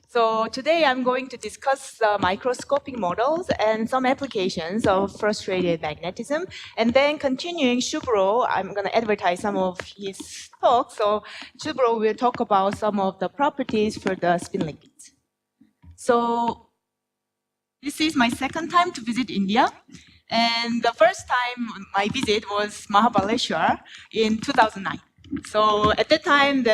So today I'm going to discuss the microscopic models and some applications of frustrated magnetism. And then continuing Subhro, I'm going to advertise some of his talks. So Subhro will talk about some of the properties for the spin liquids. So this is my second time to visit India. And the first time my visit was Mahabaleshwar in 2009. So at that time,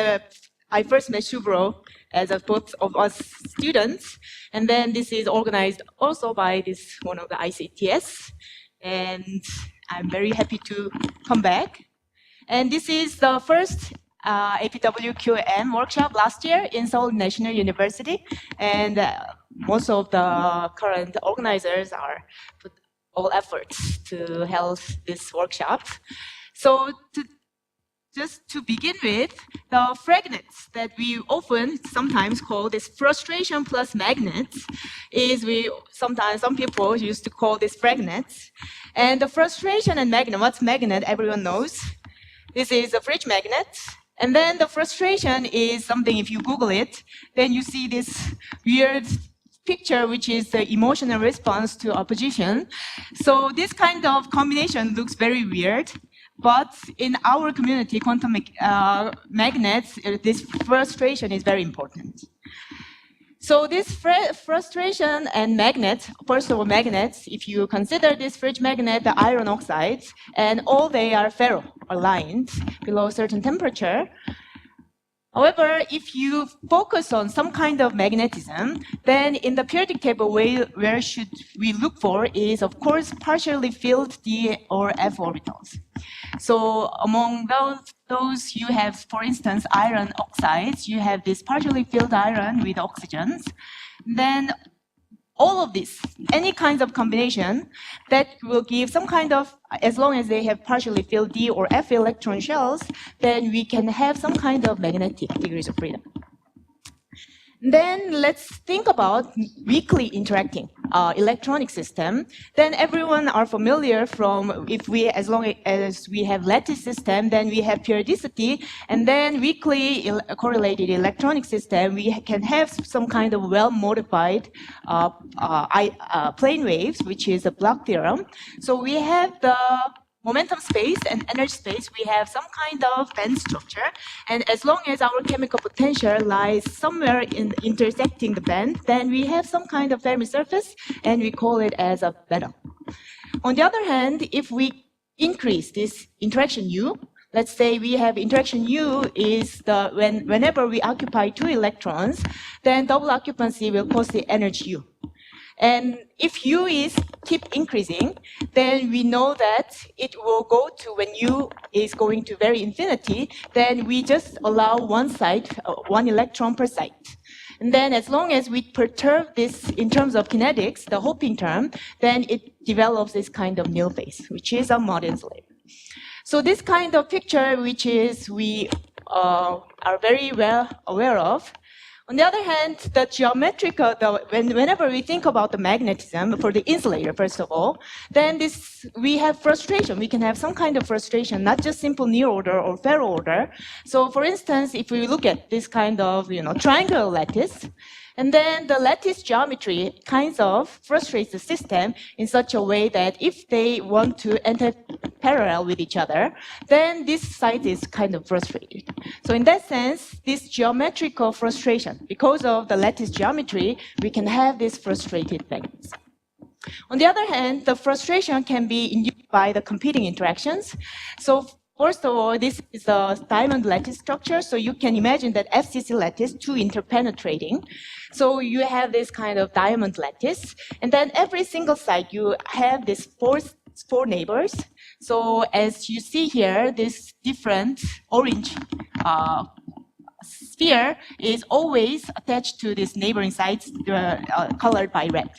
I first met Subhro as both of us students. And then this is organized also by one of the ICTS. And I'm very happy to come back. And this is the first APWQM workshop last year in Seoul National University. And most of the current organizers are put all efforts to hold this workshop. So just to begin with, the fragnets that we sometimes call this frustration plus magnets some people used to call this fragnets. And the frustration and magnet, what's magnet, everyone knows. This is a fridge magnet. And then the frustration is something, if you Google it, then you see this weird picture, which is the emotional response to opposition. So this kind of combination looks very weird. But in our community, quantum magnets, this frustration is very important. So this frustration and magnets, first of all, magnets, if you consider this fridge magnet, the iron oxides, and all they are ferro-aligned below a certain temperature. However, if you focus on some kind of magnetism, then in the periodic table, where should we look for is, of course, partially filled d or f orbitals. So among those you have, for instance, iron oxides. You have this partially filled iron with oxygens. Then all of this, any kinds of combination that will give some kind of, as long as they have partially filled d or f electron shells, then we can have some kind of magnetic degrees of freedom. Then let's think about weakly interacting electronic system. Then everyone are familiar from as long as we have lattice system, then we have periodicity, and then weakly correlated electronic system, we can have some kind of well-modified plane waves, which is a Bloch theorem. So we have the momentum space and energy space, we have some kind of band structure. And as long as our chemical potential lies somewhere in intersecting the band, then we have some kind of Fermi surface, and we call it as a beta. On the other hand, if we increase this interaction U, let's say we have interaction U is whenever we occupy 2 electrons, then double occupancy will cause the energy U. And if U keep increasing, then we know that it will go to, when U is going to very infinity, then we just allow one electron per site. And then as long as we perturb this in terms of kinetics, the Hoping term, then it develops this kind of nil phase, which is a Martin's layer. So this kind of picture, which is we are very well aware of. On the other hand, the geometrical, whenever we think about the magnetism for the insulator, first of all, then we have frustration. We can have some kind of frustration, not just simple near order or ferro order. So for instance, if we look at this kind of triangular lattice, and then the lattice geometry kinds of frustrates the system in such a way that if they want to enter parallel with each other, then this side is kind of frustrated. So in that sense, this geometrical frustration, because of the lattice geometry, we can have this frustrated magnetism. On the other hand, the frustration can be induced by the competing interactions. So first of all, this is a diamond lattice structure. So you can imagine that FCC lattice, 2 interpenetrating. So you have this kind of diamond lattice. And then every single side, you have this four neighbors. So as you see here, this different orange sphere is always attached to this neighboring sites colored by red.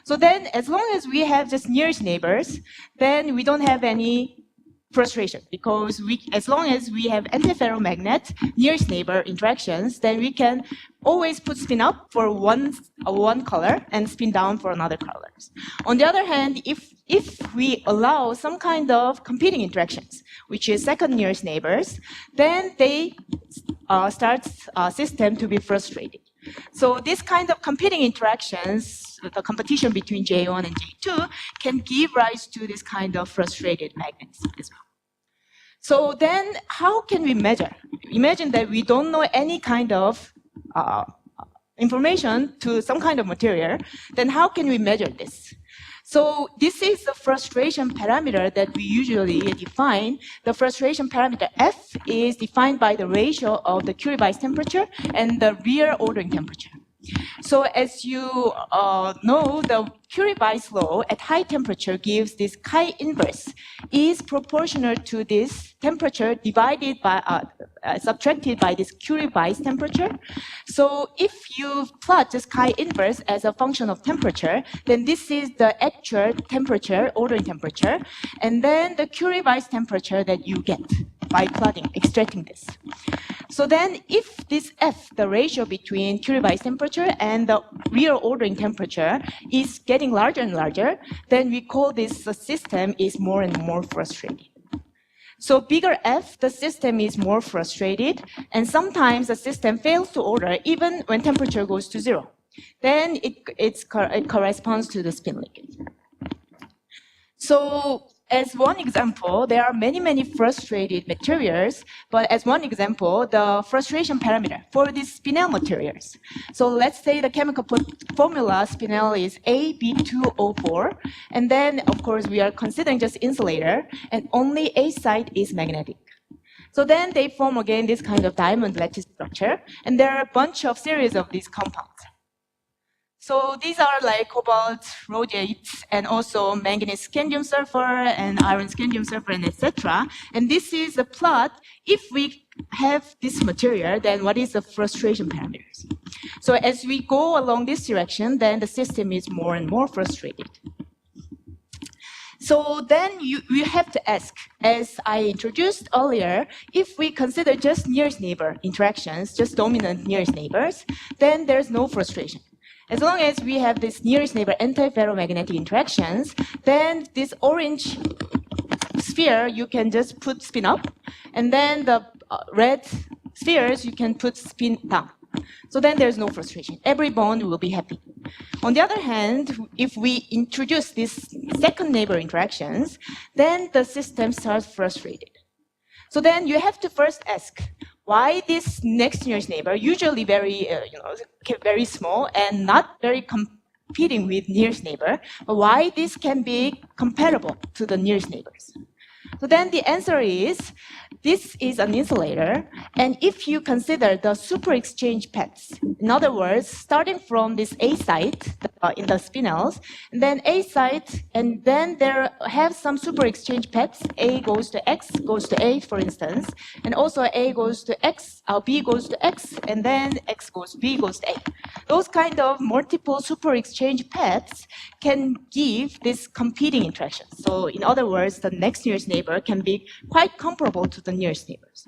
So then as long as we have just nearest neighbors, then we don't have any frustration, because as long as we have antiferromagnet nearest neighbor interactions, then we can always put spin up for one color and spin down for another color. On the other hand, if we allow some kind of competing interactions, which is second nearest neighbors, then they start system to be frustrated. So this kind of competing interactions, the competition between J1 and J2, can give rise to this kind of frustrated magnets as well. So then how can we measure? Imagine that we don't know any kind of information to some kind of material, then how can we measure this? So this is the frustration parameter that we usually define. The frustration parameter F is defined by the ratio of the Curie-Weiss temperature and the real ordering temperature. So as you know, the Curie-Weiss law at high temperature gives this chi inverse is proportional to this temperature divided by subtracted by this Curie-Weiss temperature. So if you plot just chi inverse as a function of temperature, then this is the actual temperature, ordering temperature, and then the Curie-Weiss temperature that you get by plotting, extracting this. So then if this F, the ratio between Curie-Weiss temperature and the real ordering temperature, is getting larger and larger, then we call this system is more and more frustrated. So bigger F, the system is more frustrated, and sometimes the system fails to order even when temperature goes to 0. Then it corresponds to the spin leakage. So as one example, there are many, many frustrated materials, but as one example, the frustration parameter for these spinel materials. So let's say the chemical formula spinel is AB2O4, and then, of course, we are considering just insulator, and only A site is magnetic. So then they form again this kind of diamond lattice structure, and there are a bunch of series of these compounds. So these are like cobalt, rhodates, and also manganese scandium sulfur, and iron scandium sulfur, and etc. And this is a plot. If we have this material, then what is the frustration parameters? So as we go along this direction, then the system is more and more frustrated. So then you have to ask, as I introduced earlier, if we consider just nearest neighbor interactions, just dominant nearest neighbors, then there's no frustration. As long as we have this nearest neighbor anti-ferromagnetic interactions, then this orange sphere, you can just put spin up, and then the red spheres, you can put spin down. So then there's no frustration. Every bond will be happy. On the other hand, if we introduce these second neighbor interactions, then the system starts frustrated. So then you have to first ask, why this next nearest neighbor, usually very, very small and not very competing with nearest neighbor, but why this can be comparable to the nearest neighbors? So then the answer is, this is an insulator, and if you consider the super exchange paths, in other words, starting from this A site in the spinels, and then A site, and then there have some super exchange paths, A goes to X, goes to A, for instance, and also A goes to X, B goes to X, and then X goes to B goes to A. Those kind of multiple super exchange paths can give this competing interaction. So in other words, the next nearest neighbor can be quite comparable to the nearest neighbors.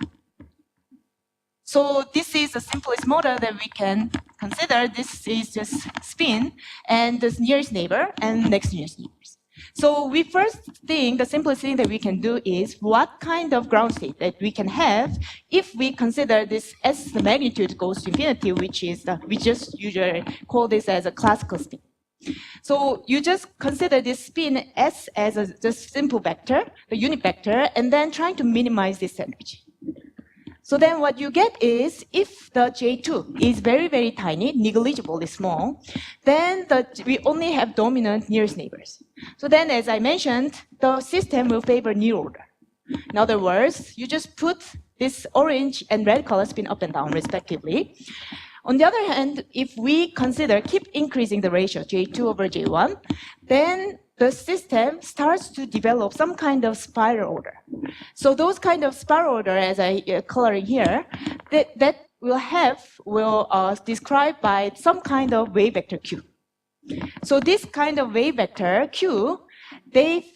So this is the simplest model that we can consider. This is just spin and the nearest neighbor and next nearest neighbors. So we first think, the simplest thing that we can do is what kind of ground state that we can have if we consider this as the magnitude goes to infinity, which is we just usually call this as a classical spin. So you just consider this spin S as a just simple vector, a unit vector, and then trying to minimize this energy. So then what you get is, if the J2 is very, very tiny, negligibly small, then we only have dominant nearest neighbors. So then, as I mentioned, the system will favor near order. In other words, you just put this orange and red color spin up and down, respectively. On the other hand, if we keep increasing the ratio, J2 over J1, then the system starts to develop some kind of spiral order. So those kind of spiral order, as I coloring here, that will describe by some kind of wave vector Q. So this kind of wave vector Q, they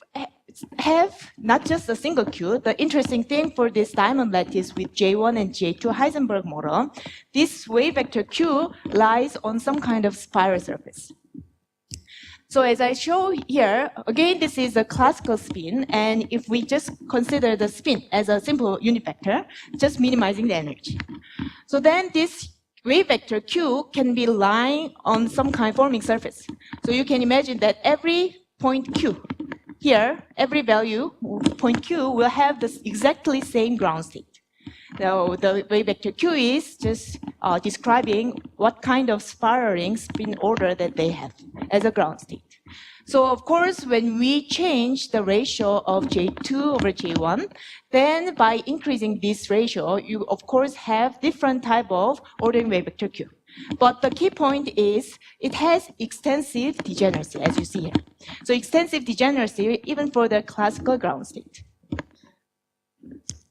have not just a single Q. The interesting thing for this diamond lattice with J1 and J2 Heisenberg model, this wave vector Q lies on some kind of spiral surface. So as I show here, again, this is a classical spin, and if we just consider the spin as a simple unit vector, just minimizing the energy. So then this wave vector Q can be lying on some kind of forming surface. So you can imagine that every point Q here, every value point Q will have this exactly same ground state. Now, the wave vector Q is just describing what kind of spiraling spin order that they have as a ground state. So, of course, when we change the ratio of J2 over J1, then by increasing this ratio, you, of course, have different type of ordering wave vector Q. But the key point is it has extensive degeneracy, as you see here. So extensive degeneracy even for the classical ground state.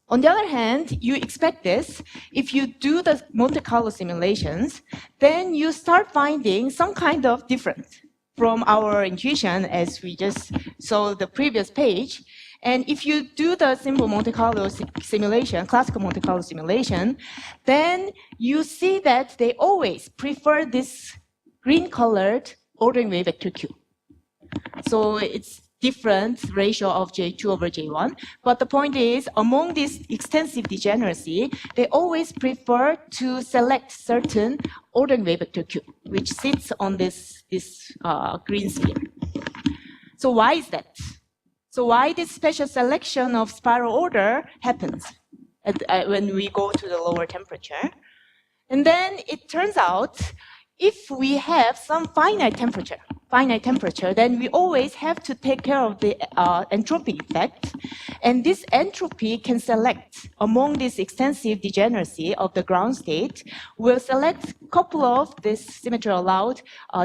On the other hand, you expect this. If you do the Monte Carlo simulations, then you start finding some kind of difference from our intuition, as we just saw the previous page. And if you do the simple Monte Carlo simulation, classical Monte Carlo simulation, then you see that they always prefer this green-colored ordering wave vector Q. So it's different ratio of J2 over J1. But the point is, among this extensive degeneracy, they always prefer to select certain ordering wave vector Q, which sits on this green sphere. So why is that? So why this special selection of spiral order happens when we go to the lower temperature? And then it turns out, if we have some finite temperature, then we always have to take care of the entropy effect. And this entropy can select among this extensive degeneracy of the ground state, will select a couple of this symmetry allowed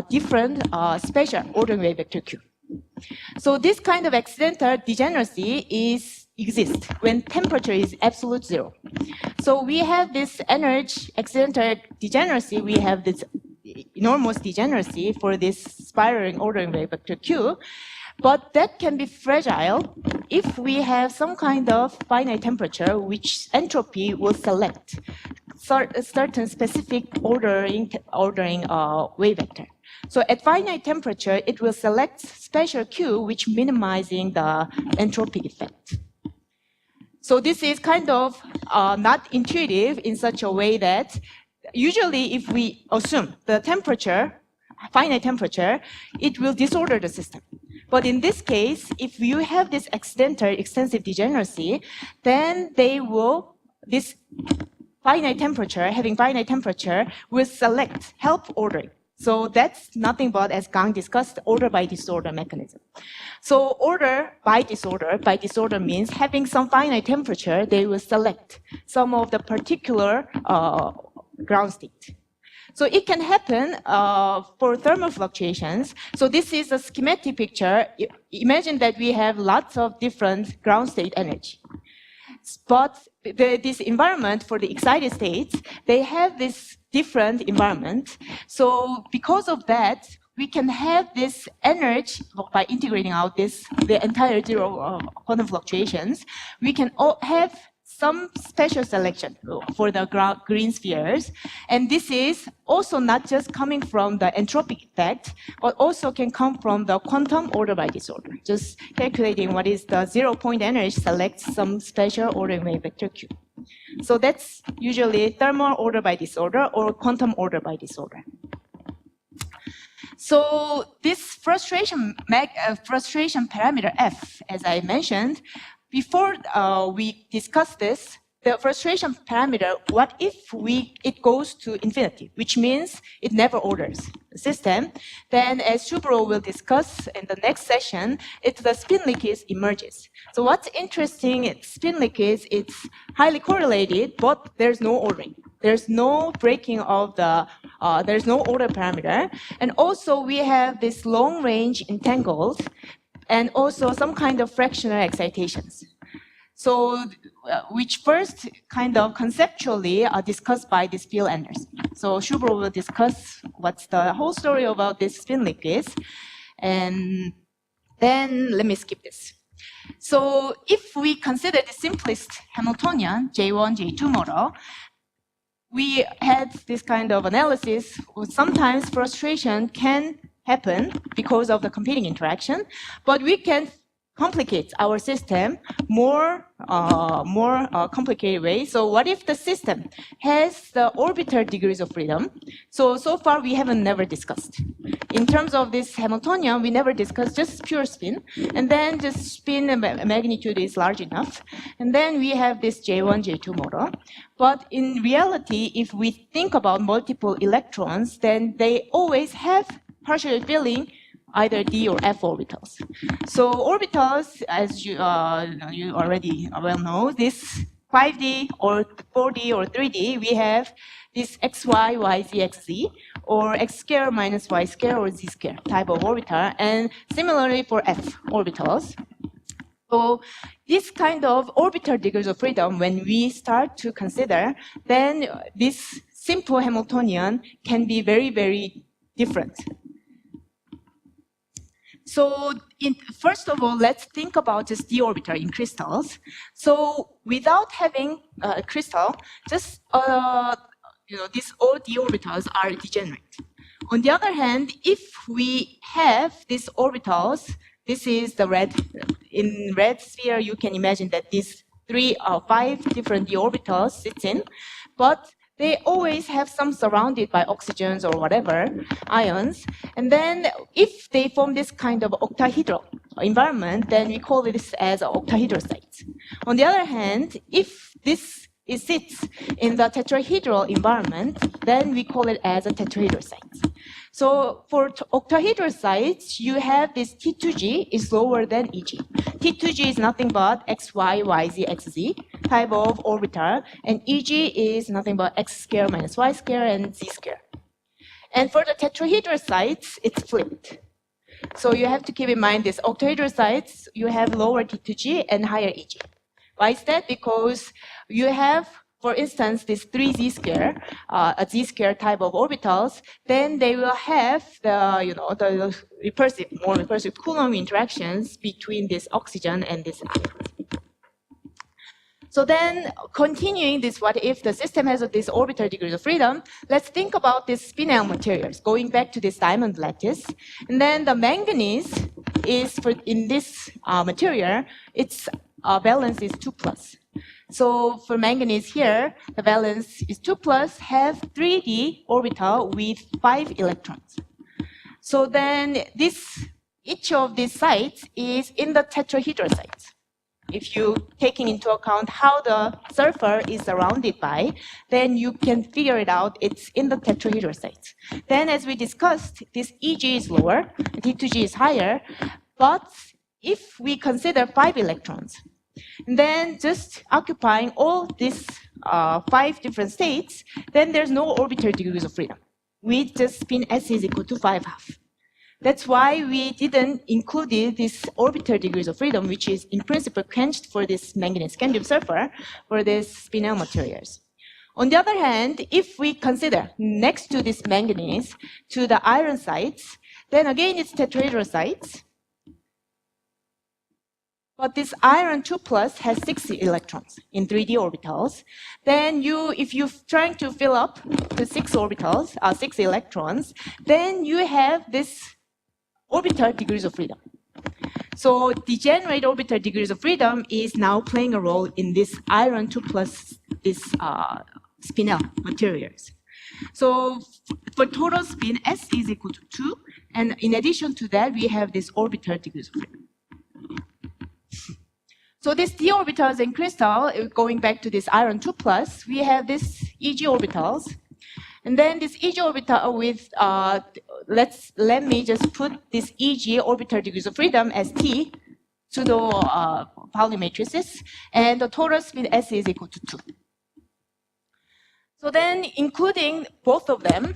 different special ordering wave vector Q. So this kind of accidental degeneracy exists when temperature is absolute zero. So we have this energy accidental degeneracy, we have this enormous degeneracy for this spiraling ordering wave vector Q, but that can be fragile if we have some kind of finite temperature which entropy will select a certain specific ordering wave vector. So at finite temperature, it will select special Q which minimizing the entropy effect. So this is kind of not intuitive in such a way that usually if we assume the temperature, finite temperature, it will disorder the system. But in this case, if you have this accidental extensive degeneracy, then this finite temperature, having finite temperature, will select help ordering. So that's nothing but, as Gang discussed, order by disorder mechanism. So order by disorder means having some finite temperature, they will select some of the particular ground state. So it can happen for thermal fluctuations. So this is a schematic picture. Imagine that we have lots of different ground state energy. But this environment for the excited states, they have this different environment. So because of that, we can have this energy by integrating out the entire zero quantum fluctuations. We can have some special selection for the green spheres. And this is also not just coming from the entropic effect, but also can come from the quantum order by disorder. Just calculating what is the 0 point energy selects some special ordering wave vector Q. So that's usually thermal order by disorder or quantum order by disorder. So this frustration parameter F, as I mentioned, before we discuss this, the frustration parameter, what if it goes to infinity, which means it never orders the system, then as Subhro will discuss in the next session, the spin leakage emerges. So what's interesting is spin leakage, it's highly correlated, but there's no ordering. There's no breaking of there's no order parameter. And also we have this long range entangled, and also some kind of fractional excitations. So, which first kind of conceptually are discussed by this Bill Anderson. So Subhro will discuss what's the whole story about this spin leakage. And then let me skip this. So if we consider the simplest Hamiltonian J1, J2 model, we had this kind of analysis. Sometimes frustration can happen because of the competing interaction, but we can complicates our system more complicated way. So what if the system has the orbital degrees of freedom? So far we haven't never discussed. In terms of this Hamiltonian, we never discussed just pure spin, and then just spin magnitude is large enough. And then we have this J1, J2 model. But in reality, if we think about multiple electrons, then they always have partial filling either d or f orbitals. So orbitals, as you already well know, this 5D or 4D or 3D, we have this xy, yz, xz, or x square minus y square or z square type of orbital, and similarly for f orbitals. So this kind of orbital degrees of freedom, when we start to consider, then this simple Hamiltonian can be very, very different. So first of all, let's think about this d orbital in crystals. So without having a crystal, just these all d orbitals are degenerate. On the other hand, if we have these orbitals, this is the red. In red sphere, you can imagine that these 3 or 5 different d orbitals sits in, but they always have some surrounded by oxygens or whatever, ions. And then if they form this kind of octahedral environment, then we call this as octahedral sites. On the other hand, if this sits in the tetrahedral environment, then we call it as a tetrahedral site. So for octahedral sites, you have this T2G is lower than EG. T2G is nothing but xy, yz, xz type of orbital, and EG is nothing but x square minus y square and z square. And for the tetrahedral sites, it's flipped. So you have to keep in mind this octahedral sites, you have lower T2G and higher EG. Why is that? Because you have, for instance, this 3z square, a z square type of orbitals, then they will have the, the more recursive Coulomb interactions between this oxygen and this ion. So then, continuing this, what if the system has this orbital degrees of freedom? Let's think about these spinel materials, going back to this diamond lattice. And then the manganese is, in this material, its valence is 2+. So for manganese here, the valence is 2+, have 3d orbital with 5 electrons. So then each of these sites is in the tetrahedral sites. If you taking into account how the sulfur is surrounded by, then you can figure it out, it's in the tetrahedral sites. Then as we discussed, this EG is lower, T2G is higher, but if we consider 5 electrons, and then just occupying all these 5 different states, then there's no orbital degrees of freedom. We just spin S is equal to 5/2. That's why we didn't include this orbital degrees of freedom, which is in principle quenched for this manganese, scandium sulfur, for these spinel materials. On the other hand, if we consider next to this manganese to the iron sites, then again it's tetrahedral sites. But this iron 2+ has 6 electrons in 3d orbitals. Then if you're trying to fill up the 6 orbitals, 6 electrons, then you have this orbital degrees of freedom. So degenerate orbital degrees of freedom is now playing a role in this iron 2+ this spinel materials. So for total spin, S is equal to 2, and in addition to that, we have this orbital degrees of freedom. So these d orbitals in crystal, going back to this iron 2+, we have this EG orbitals. And then this EG orbital with, let me just put this EG orbital degrees of freedom as T, pseudo Pauli matrices, and the total spin S is equal to 2. So then, including both of them,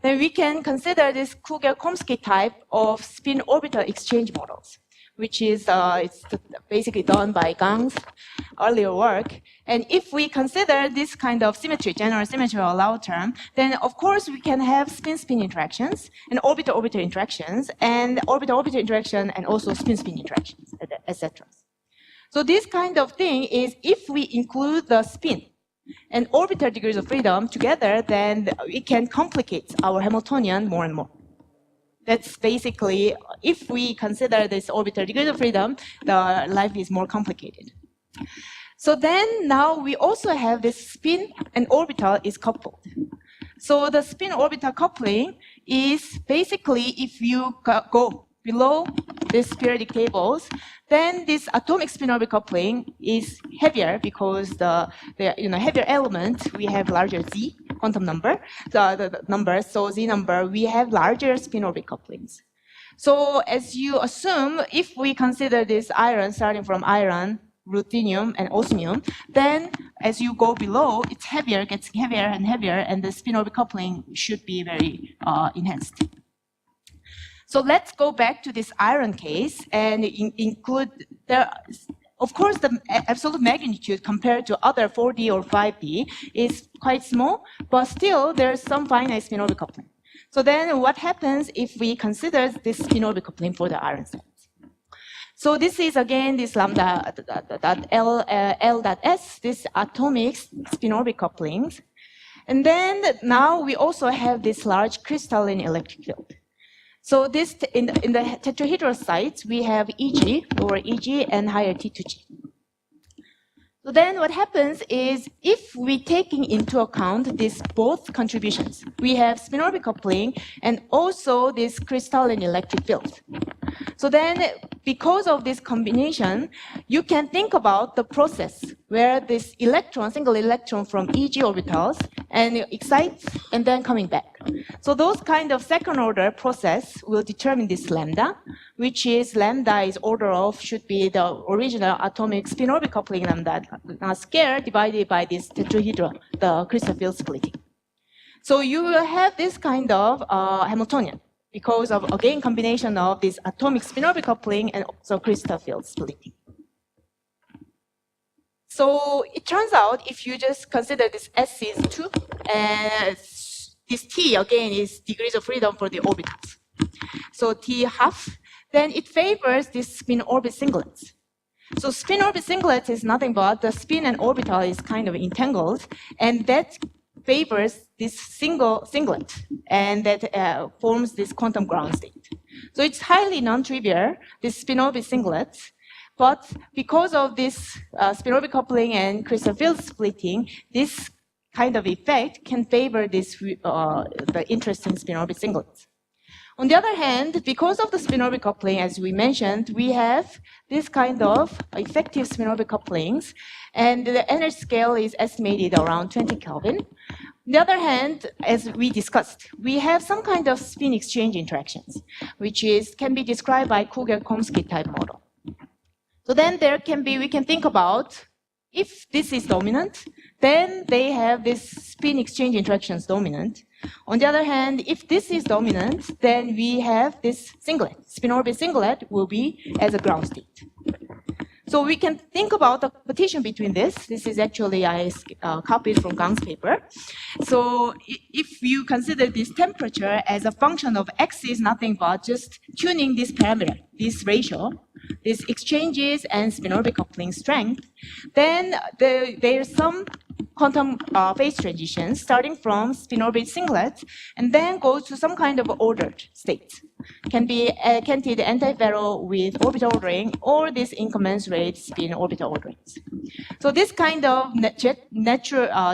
then we can consider this Kugel-Khomskii type of spin orbital exchange models, which is it's basically done by Gang's earlier work. And if we consider this kind of symmetry, general symmetry or allowed term, then of course we can have spin-spin interactions and orbital-orbital interactions and orbital-orbital interaction and also spin-spin interactions, etc. So this kind of thing is if we include the spin and orbital degrees of freedom together, then it can complicate our Hamiltonian more and more. That's basically, if we consider this orbital degrees of freedom, the life is more complicated. So then now we also have this spin and orbital is coupled. So the spin-orbital coupling is basically, if you go below these periodic tables, then this atomic spin-orbital coupling is heavier because the heavier element, we have larger Z quantum number, the number, so Z number, we have larger spin-orbital couplings. So as you assume, if we consider this iron starting from iron, ruthenium and osmium, then as you go below, it's heavier, gets heavier and heavier, and the spin-orbital coupling should be very enhanced. So let's go back to this iron case and include, of course, the absolute magnitude compared to other 4D or 5D is quite small, but still there's some finite spin-orbital coupling. So then what happens if we consider this spin-orbital coupling for the iron sets? So this is again this lambda L.S, this atomic spin-orbital couplings. And then now we also have this large crystalline electric field. So this in the tetrahedral sites, we have EG, lower EG, and higher T2G. So then what happens is, if we taking into account these both contributions, we have spin-orbital coupling and also this crystalline electric field. So then, because of this combination, you can think about the process where this electron, single electron from EG orbitals, and excites and then coming back. So those kind of second order process will determine this lambda, which is lambda is order of, should be the original atomic spin-orbital coupling lambda square divided by this tetrahedral, the crystal field splitting. So you will have this kind of Hamiltonian, because of, again, combination of this atomic spin-orbital coupling and also crystal field splitting. So it turns out, if you just consider this S is 2, and this T, again, is degrees of freedom for the orbitals. So T half, then it favors this spin-orbit singlets. So spin-orbit singlets is nothing but the spin and orbital is kind of entangled, and that favors this single singlet, and that forms this quantum ground state. So it's highly non-trivial, this spin-orbit singlets, but because of this spin-orbit coupling and crystal field splitting, this kind of effect can favor this the interesting spin-orbit singlets. On the other hand, because of the spin-orbit coupling, as we mentioned, we have this kind of effective spin-orbit couplings, and the energy scale is estimated around 20 Kelvin. On the other hand, as we discussed, we have some kind of spin exchange interactions, which can be described by Kugel-Khomskii type model. So then we can think about, if this is dominant, then they have this spin exchange interactions dominant. On the other hand, if this is dominant, then we have this singlet. Spin-orbit singlet will be as a ground state. So we can think about the competition between this. This is actually, I copied from Gang's paper. So if you consider this temperature as a function of X is nothing but just tuning this parameter, this ratio, these exchanges and spin-orbit coupling strength, then there's some quantum phase transitions starting from spin-orbit singlets and then goes to some kind of ordered state. Can be canted antiferro with orbital ordering or this incommensurate spin orbital orderings. So this kind of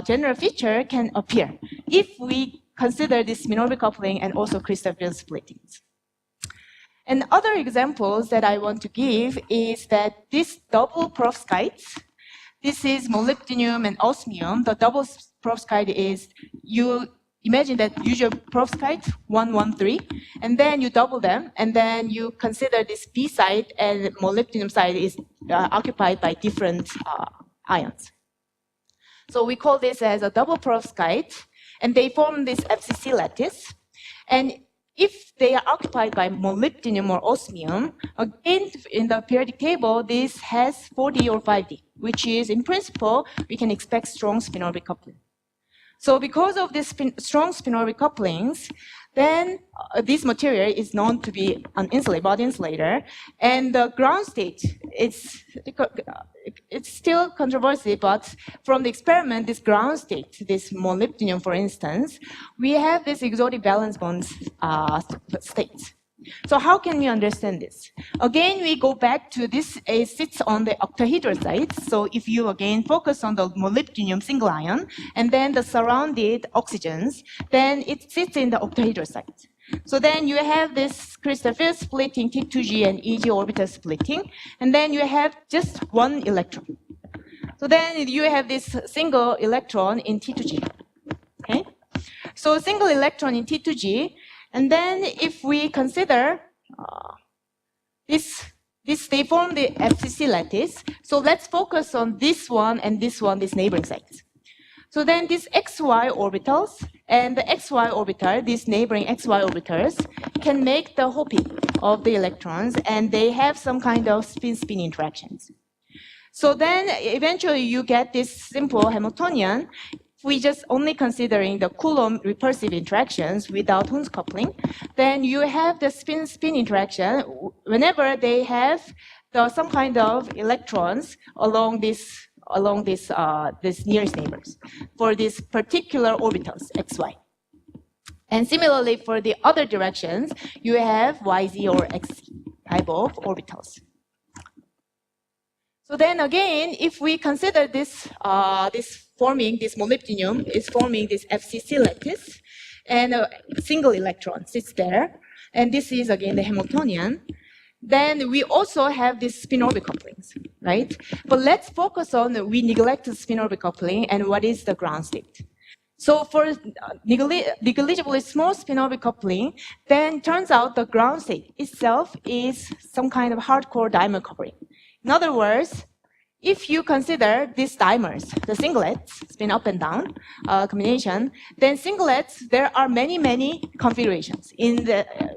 general feature can appear if we consider this spin-orbit coupling and also crystal field splittings. And other examples that I want to give is that this double perovskites, this is molybdenum and osmium. The double perovskite is, you imagine that usual perovskite, 113, and then you double them, and then you consider this B site and molybdenum site is occupied by different ions. So we call this as a double perovskite, and they form this FCC lattice. And if they are occupied by molybdenum or osmium, again, in the periodic table, this has 4D or 5D, which is, in principle, we can expect strong spin-orbit coupling. So because of this strong spin-orbit couplings, then this material is known to be an insulator, body insulator, and the ground state, it's still controversy, but from the experiment, this ground state, this molybdenum, for instance, we have this exotic valence bonds state. So how can we understand this? Again, we go back to this, it sits on the octahedral site. So if you again focus on the molybdenum single ion and then the surrounded oxygens, then it sits in the octahedral site. So then you have this crystal field splitting T2G and EG orbital splitting, and then you have just one electron. So then you have this single electron in T2G. Okay? So single electron in T2G, and then if we consider they form the FCC lattice. So let's focus on this one and this one, these neighboring sites. So then these XY orbitals and the XY orbital, these neighboring XY orbitals, can make the hopping of the electrons, and they have some kind of spin-spin interactions. So then eventually you get this simple Hamiltonian. We just only considering the Coulomb repulsive interactions without Hund's coupling, then you have the spin-spin interaction whenever they have some kind of electrons along this nearest neighbors for these particular orbitals xy. And similarly for the other directions, you have yz or xz type of orbitals. So then again, if we consider this molybdenum is forming this FCC lattice, and a single electron sits there, and this is again the Hamiltonian, then we also have these spin-orbit couplings, right? But let's focus on, we neglect the spin-orbit coupling and what is the ground state. So for negligibly small spin-orbit coupling, then turns out the ground state itself is some kind of hardcore dimer covering. In other words, if you consider these dimers, the singlets, spin up and down combination, then singlets, there are many, many configurations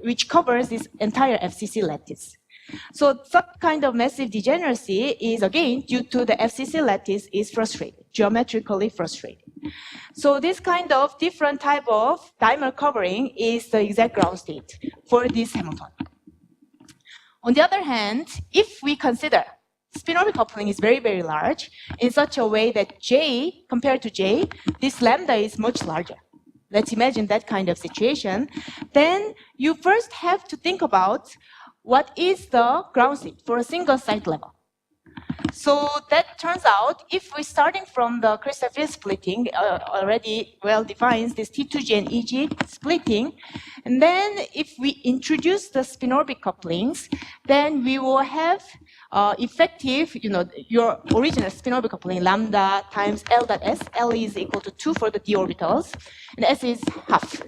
which covers this entire FCC lattice. So some kind of massive degeneracy is again due to the FCC lattice is frustrated, geometrically frustrated. So this kind of different type of dimer covering is the exact ground state for this Hamiltonian. On the other hand, if we consider spin-orbit coupling is very, very large in such a way that J, compared to J, this lambda is much larger. Let's imagine that kind of situation. Then you first have to think about what is the ground state for a single site level. So that turns out, if we're starting from the crystal field splitting, already well defines this T2G and EG splitting, and then if we introduce the spin-orbit couplings, then we will have effective, your original spin-orbit coupling, lambda times L dot S. L is equal to 2 for the d orbitals, and S is half.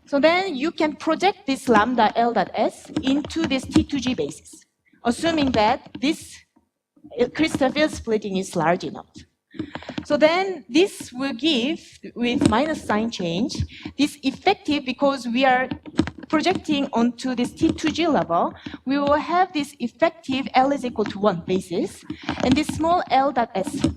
So then you can project this lambda L dot S into this T2G basis, assuming that this crystal field splitting is large enough. So then this will give, with minus sign change, this effective, because we are projecting onto this T2G level, we will have this effective L is equal to 1 basis, and this small L dot S,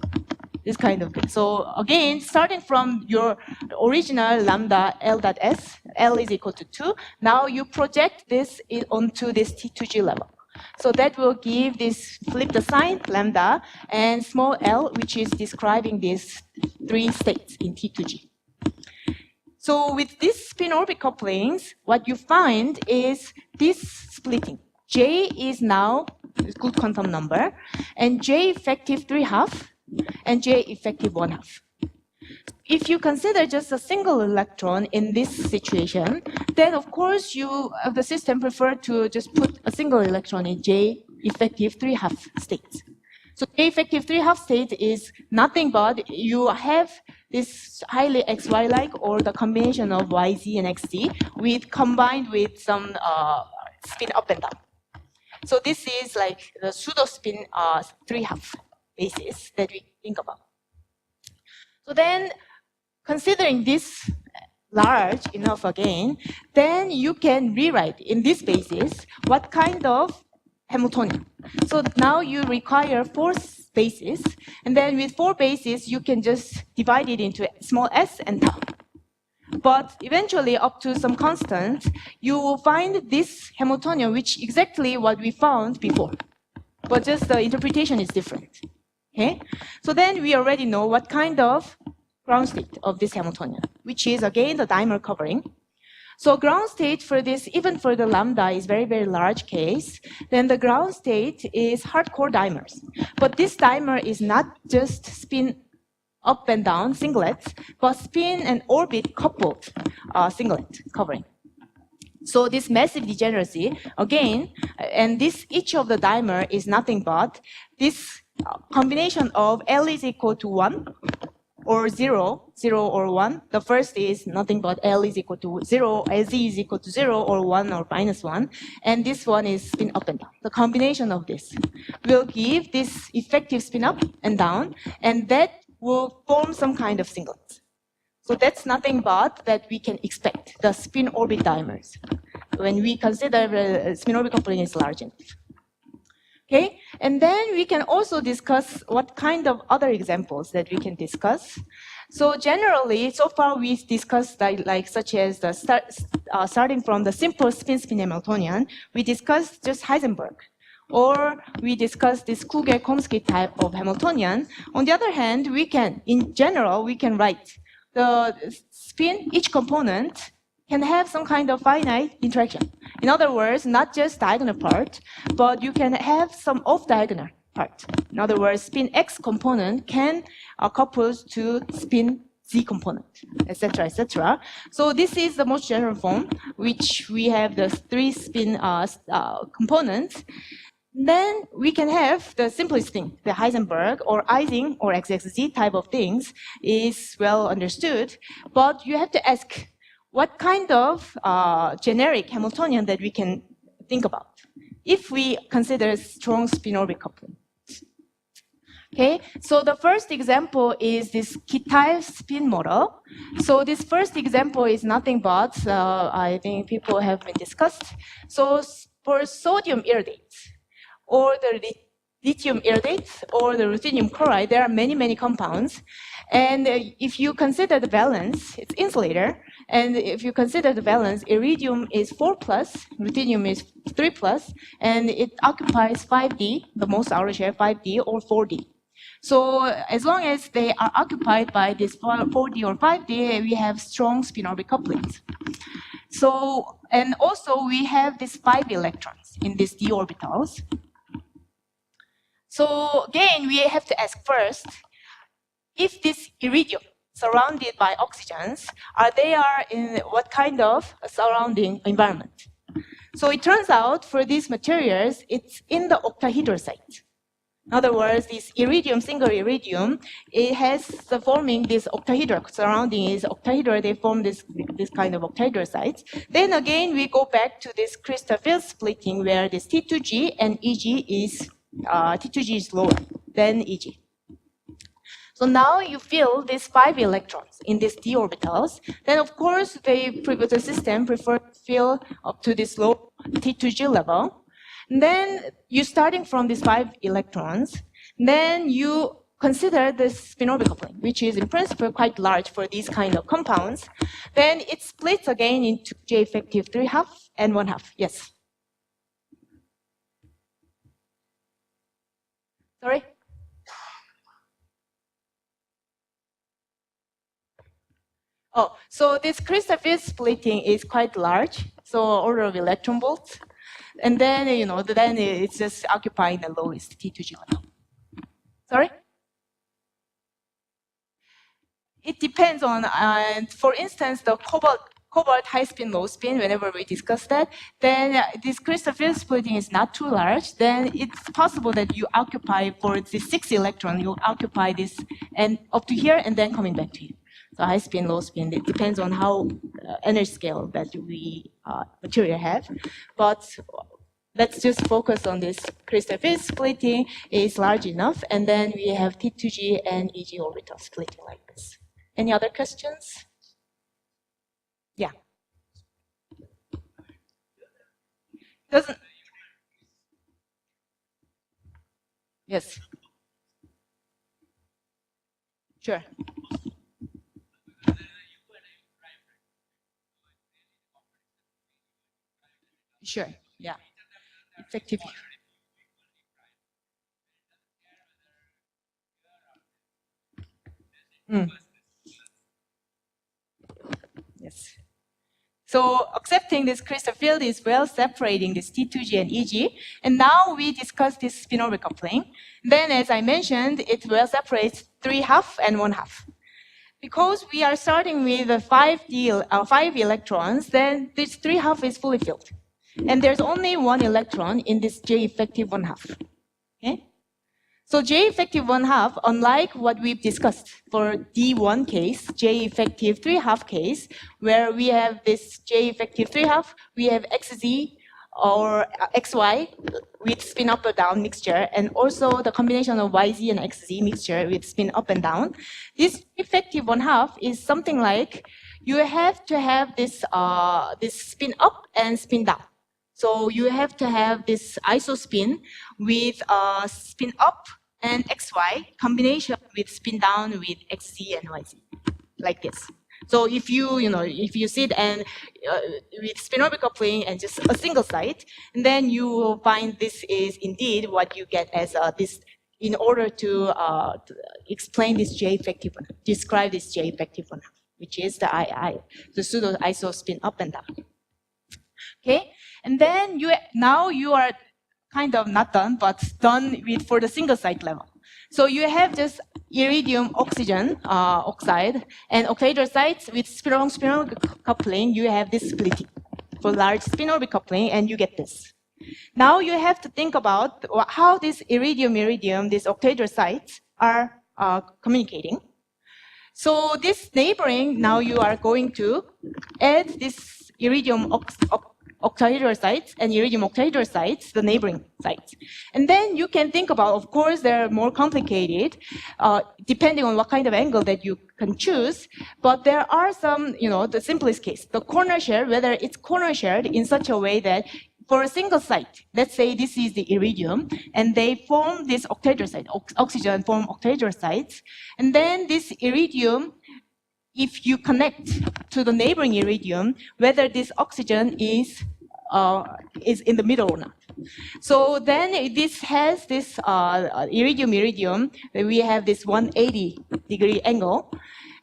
this kind of thing. So again, starting from your original lambda L dot S, L is equal to 2, now you project this onto this T2G level. So that will give this, flip the sign, lambda, and small l, which is describing these 3 states in T2G. So with these spin-orbit couplings, what you find is this splitting. J is now a good quantum number, and J effective 3/2, and J effective 1/2. If you consider just a single electron in this situation, then of course the system prefer to just put a single electron in J effective 3/2 states. So J effective 3/2 state is nothing but you have this highly XY-like, or the combination of YZ and XZ combined with some spin up and down. So this is like the pseudo spin 3/2 basis that we think about. So then, considering this large enough again, then you can rewrite in this basis what kind of Hamiltonian. So now you require 4 bases, and then with 4 bases, you can just divide it into small s and tau. But eventually, up to some constant, you will find this Hamiltonian, which exactly what we found before, but just the interpretation is different. Okay? So then we already know what kind of ground state of this Hamiltonian, which is again the dimer covering. So ground state for this, even for the lambda, is very, very large case. Then the ground state is hardcore dimers. But this dimer is not just spin up and down singlets, but spin and orbit coupled singlet covering. So this massive degeneracy, again, and this each of the dimer is nothing but this combination of L is equal to 1 or 0, 0 or 1. The first is nothing but L is equal to 0, LZ is equal to 0 or 1 or minus 1. And this one is spin up and down. The combination of this will give this effective spin up and down, and that will form some kind of singlet. So that's nothing but that we can expect, the spin orbit dimers, when we consider the spin orbit coupling is large enough. Okay, and then we can also discuss what kind of other examples that we can discuss. So generally, so far we've discussed like such as the starting from the simple spin-spin Hamiltonian, we discussed just Heisenberg. Or we discuss this Kugel-Khomskii type of Hamiltonian. On the other hand, we can, in general, we can write the spin, each component can have some kind of finite interaction. In other words, not just diagonal part, but you can have some off-diagonal part. In other words, spin X component can couple to spin Z component, etc., etc. So this is the most general form, which we have the three spin components. Then we can have the simplest thing, the Heisenberg or Ising or XXZ type of things is well understood, but you have to ask what kind of generic Hamiltonian that we can think about if we consider strong spin-orbit coupling. Okay, so the first example is this Kitaev spin model. So this first example is nothing but, I think people have been discussed. So for sodium iridates, or the lithium iridates, or the ruthenium chloride, there are many, many compounds. And if you consider the valence, it's insulator. And if you consider the valence, iridium is 4+, ruthenium is 3+, and it occupies 5D, the most outer shell 5D or 4D. So as long as they are occupied by this 4D or 5D, we have strong spin-orbit couplings. So, and also we have these 5 electrons in these d orbitals. So again, we have to ask first, if this iridium surrounded by oxygens, they are in what kind of surrounding environment? So it turns out for these materials, it's in the octahedral site. In other words, this iridium, single iridium, it has the forming this octahedral, surrounding is octahedral, they form this kind of octahedral sites. Then again, we go back to this crystal field splitting where this T2G and EG is, T2G is lower than EG. So now you feel these 5 electrons in these d orbitals. Then of course, the system prefer to fill up to this low T2G level. And then you starting from these 5 electrons, then you consider the spin-orbit coupling, which is in principle quite large for these kind of compounds. Then it splits again into J effective 3/2 and 1/2. Yes. Sorry? Oh, so this crystal field splitting is quite large, so order of electron volts. And then, then it's just occupying the lowest T2G level. Sorry? It depends on, for instance, the cobalt high spin, low spin, whenever we discuss that, then this crystal field splitting is not too large, then it's possible that you occupy for the 6 electron, you occupy this and up to here and then coming back to you. So high spin, low spin, it depends on how energy scale that we material have. But let's just focus on this crystal field splitting is large enough, and then we have T2G and EG orbital splitting like this. Any other questions? Yeah. Doesn't. Yes. Sure. Sure. Yeah. Effective. Yes. So accepting this crystal field is well separating this T2G and EG. And now we discuss this spin-orbit coupling. Then, as I mentioned, it well separates 3½ and 1/2. Because we are starting with 5 electrons, then this 3½ is fully filled. And there's only 1 electron in this J effective 1/2. Okay? So J effective 1/2, unlike what we've discussed for D1 case, J effective 3½ case, where we have this J effective 3½, we have XZ or XY with spin up or down mixture, and also the combination of YZ and XZ mixture with spin up and down. This effective 1/2 is something like you have to have this, this spin up and spin down. So you have to have this isospin with spin up and XY combination with spin down with XZ and YZ, like this. So if you sit and with spin-orbit coupling and just a single site, and then you will find this is indeed what you get as this. In order to explain this J effective one, describe this J effective one, which is the pseudo iso spin up and down. Okay, and then now you are kind of not done, but done with for the single site level. So you have just iridium oxygen oxide and octahedral sites with strong spin-orbit coupling. You have this splitting for large spin-orbit coupling, and you get this. Now you have to think about how this iridium, these octahedral sites are communicating. So this neighboring, now you are going to add this iridium octahedral sites and iridium octahedral sites, the neighboring sites. And then you can think about, of course, they're more complicated, depending on what kind of angle that you can choose. But there are some, the simplest case, the corner share, whether it's corner shared in such a way that for a single site, let's say this is the iridium, and they form this octahedral site, oxygen form octahedral sites. And then this iridium, if you connect to the neighboring iridium, whether this oxygen is in the middle or not. So then this has this iridium, we have this 180-degree angle.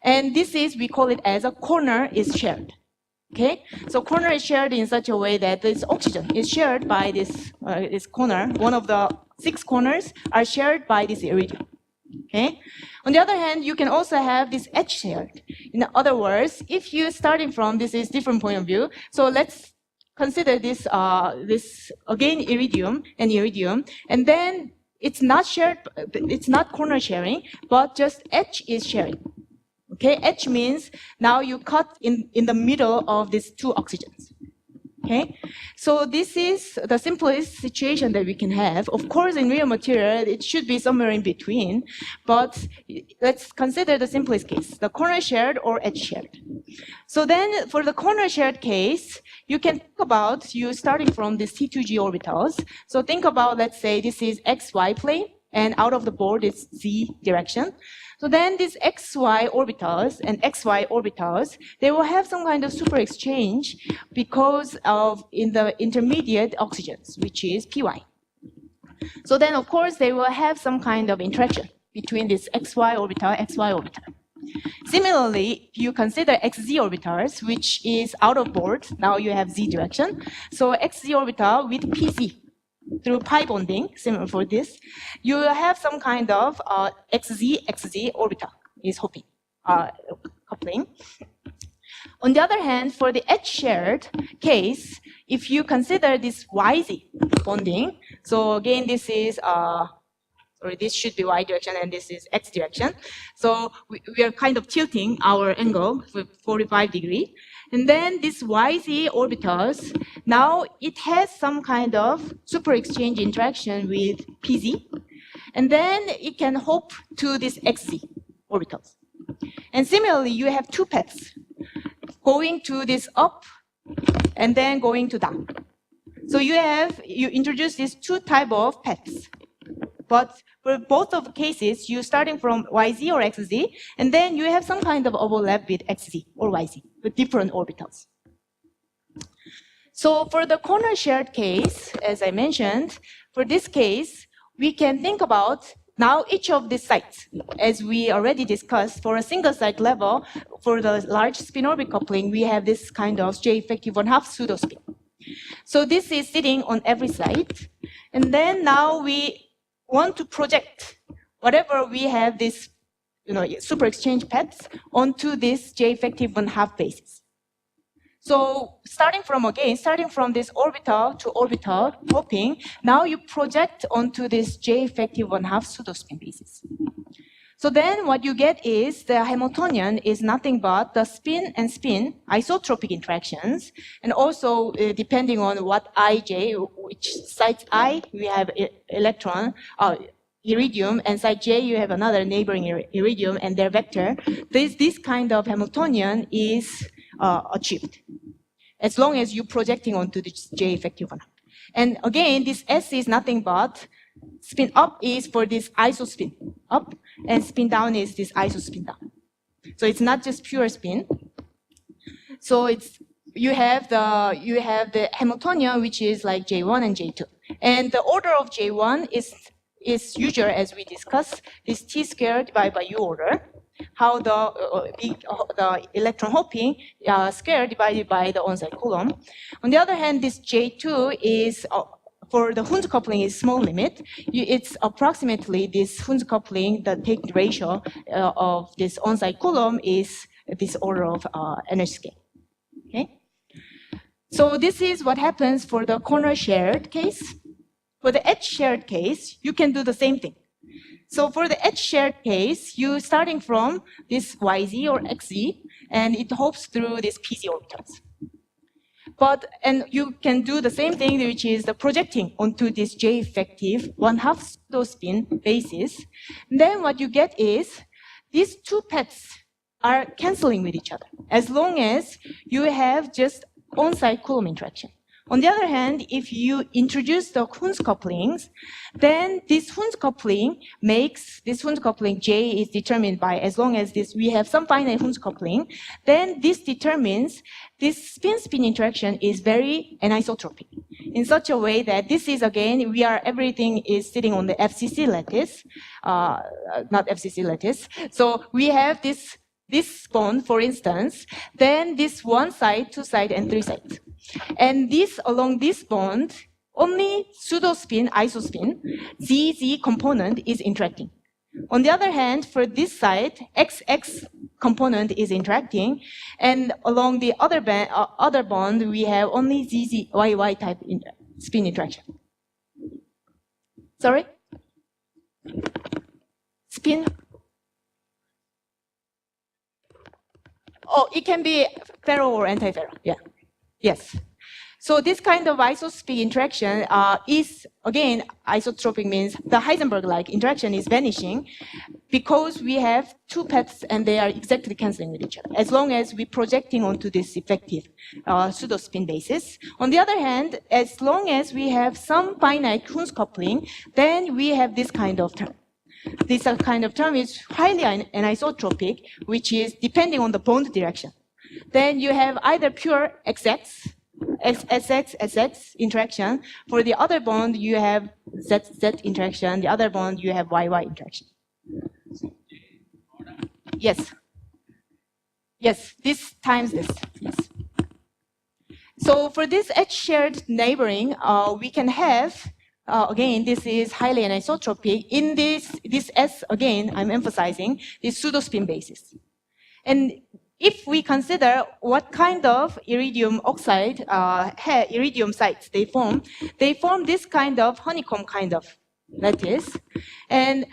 And this is, we call it as a corner is shared. Okay, so corner is shared in such a way that this oxygen is shared by this, this corner. One of the 6 corners are shared by this iridium. Okay. On the other hand, you can also have this edge shared. In other words, if you're starting from this is different point of view, so let's consider this this again iridium, and then it's not shared, it's not corner sharing, but just edge is sharing. Okay, edge means now you cut in the middle of these 2 oxygens. Okay, so this is the simplest situation that we can have. Of course, in real material, it should be somewhere in between, but let's consider the simplest case, the corner shared or edge shared. So then for the corner shared case, you can think about you starting from these T2G orbitals. So think about, let's say this is XY plane, and out of the board is Z direction. So then these XY orbitals and XY orbitals, they will have some kind of super exchange because of in the intermediate oxygens, which is Py. So then, of course, they will have some kind of interaction between this XY orbital, XY orbital. Similarly, if you consider XZ orbitals, which is out of board, now you have Z direction. So XZ orbital with PZ. Through pi bonding, similar for this, you will have some kind of XZ orbital is hopping, coupling. On the other hand, for the edge shared case, if you consider this YZ bonding, so again, this is, this should be Y direction and this is X direction. So we are kind of tilting our angle for 45 degrees. And then this YZ orbitals, now it has some kind of super exchange interaction with PZ. And then it can hop to this XZ orbitals. And similarly, you have 2 paths going to this up and then going to down. So you introduce these 2 type of paths. But for both of the cases, you're starting from YZ or XZ, and then you have some kind of overlap with XZ or YZ with different orbitals. So for the corner shared case, as I mentioned, for this case, we can think about Now, each of these sites, as we already discussed, for a single site level, for the large spin-orbit coupling, we have this kind of J effective 1/2 pseudospin. So this is sitting on every site. And then now we want to project whatever we have this super exchange paths onto this J effective 1/2 basis. So starting from this orbital to orbital hopping, now you project onto this J effective 1/2 pseudospin basis. So then what you get is the Hamiltonian is nothing but the spin and spin isotropic interactions, and also depending on what ij, which site I, we have electron, iridium, and site j, you have another neighboring iridium and their vector. This kind of Hamiltonian is achieved, as long as you're projecting onto the J effective 1/2. And again, this S is nothing but spin up is for this isospin up, and spin down is this isospin down. So it's not just pure spin. So you have the Hamiltonian, which is like J1 and J2, and the order of J1 is usual, as we discussed, this T squared divided by U order. How the electron hopping square divided by the on-site Coulomb. On the other hand, this J2 is for the Hund's coupling is small limit. It's approximately this Hund's coupling, the take ratio of this on-site Coulomb is this order of energy scale. Okay. So this is what happens for the corner shared case. For the edge shared case, you can do the same thing. So for the edge shared case, you starting from this YZ or XZ, and it hops through these PZ orbitals. And you can do the same thing, which is the projecting onto this J effective 1/2 pseudospin basis. And then what you get is these two paths are canceling with each other, as long as you have just on-site Coulomb interaction. On the other hand, if you introduce the Hund's couplings, then this Hund's coupling J is determined by, as long as we have some finite Hund's coupling, then this determines this spin-spin interaction is very anisotropic in such a way that this is, again, everything is sitting on the FCC lattice, not FCC lattice. So we have this bond, for instance, then this one side, two side, and three sides. And along this bond, only pseudospin, isospin, ZZ component is interacting. On the other hand, for this side, XX component is interacting, and along the other bond, we have only ZZ, YY type spin interaction. Sorry? Spin? Oh, it can be ferro or anti-ferro, yeah. Yes. So this kind of isospin interaction is, again, isotropic means the Heisenberg-like interaction is vanishing because we have two paths and they are exactly canceling with each other, as long as we're projecting onto this effective pseudospin basis. On the other hand, as long as we have some finite Hund's coupling, then we have this kind of term. This kind of term is highly anisotropic, which is depending on the bond direction. Then you have either pure XX, SX interaction. For the other bond, you have ZZ interaction. The other bond, you have YY interaction. Yes. Yes, this times this. Yes. So for this edge shared neighboring, we can have, again, this is highly anisotropic. In this S, again, I'm emphasizing this pseudospin basis. And if we consider what kind of iridium oxide, iridium sites they form this kind of honeycomb kind of lattice. And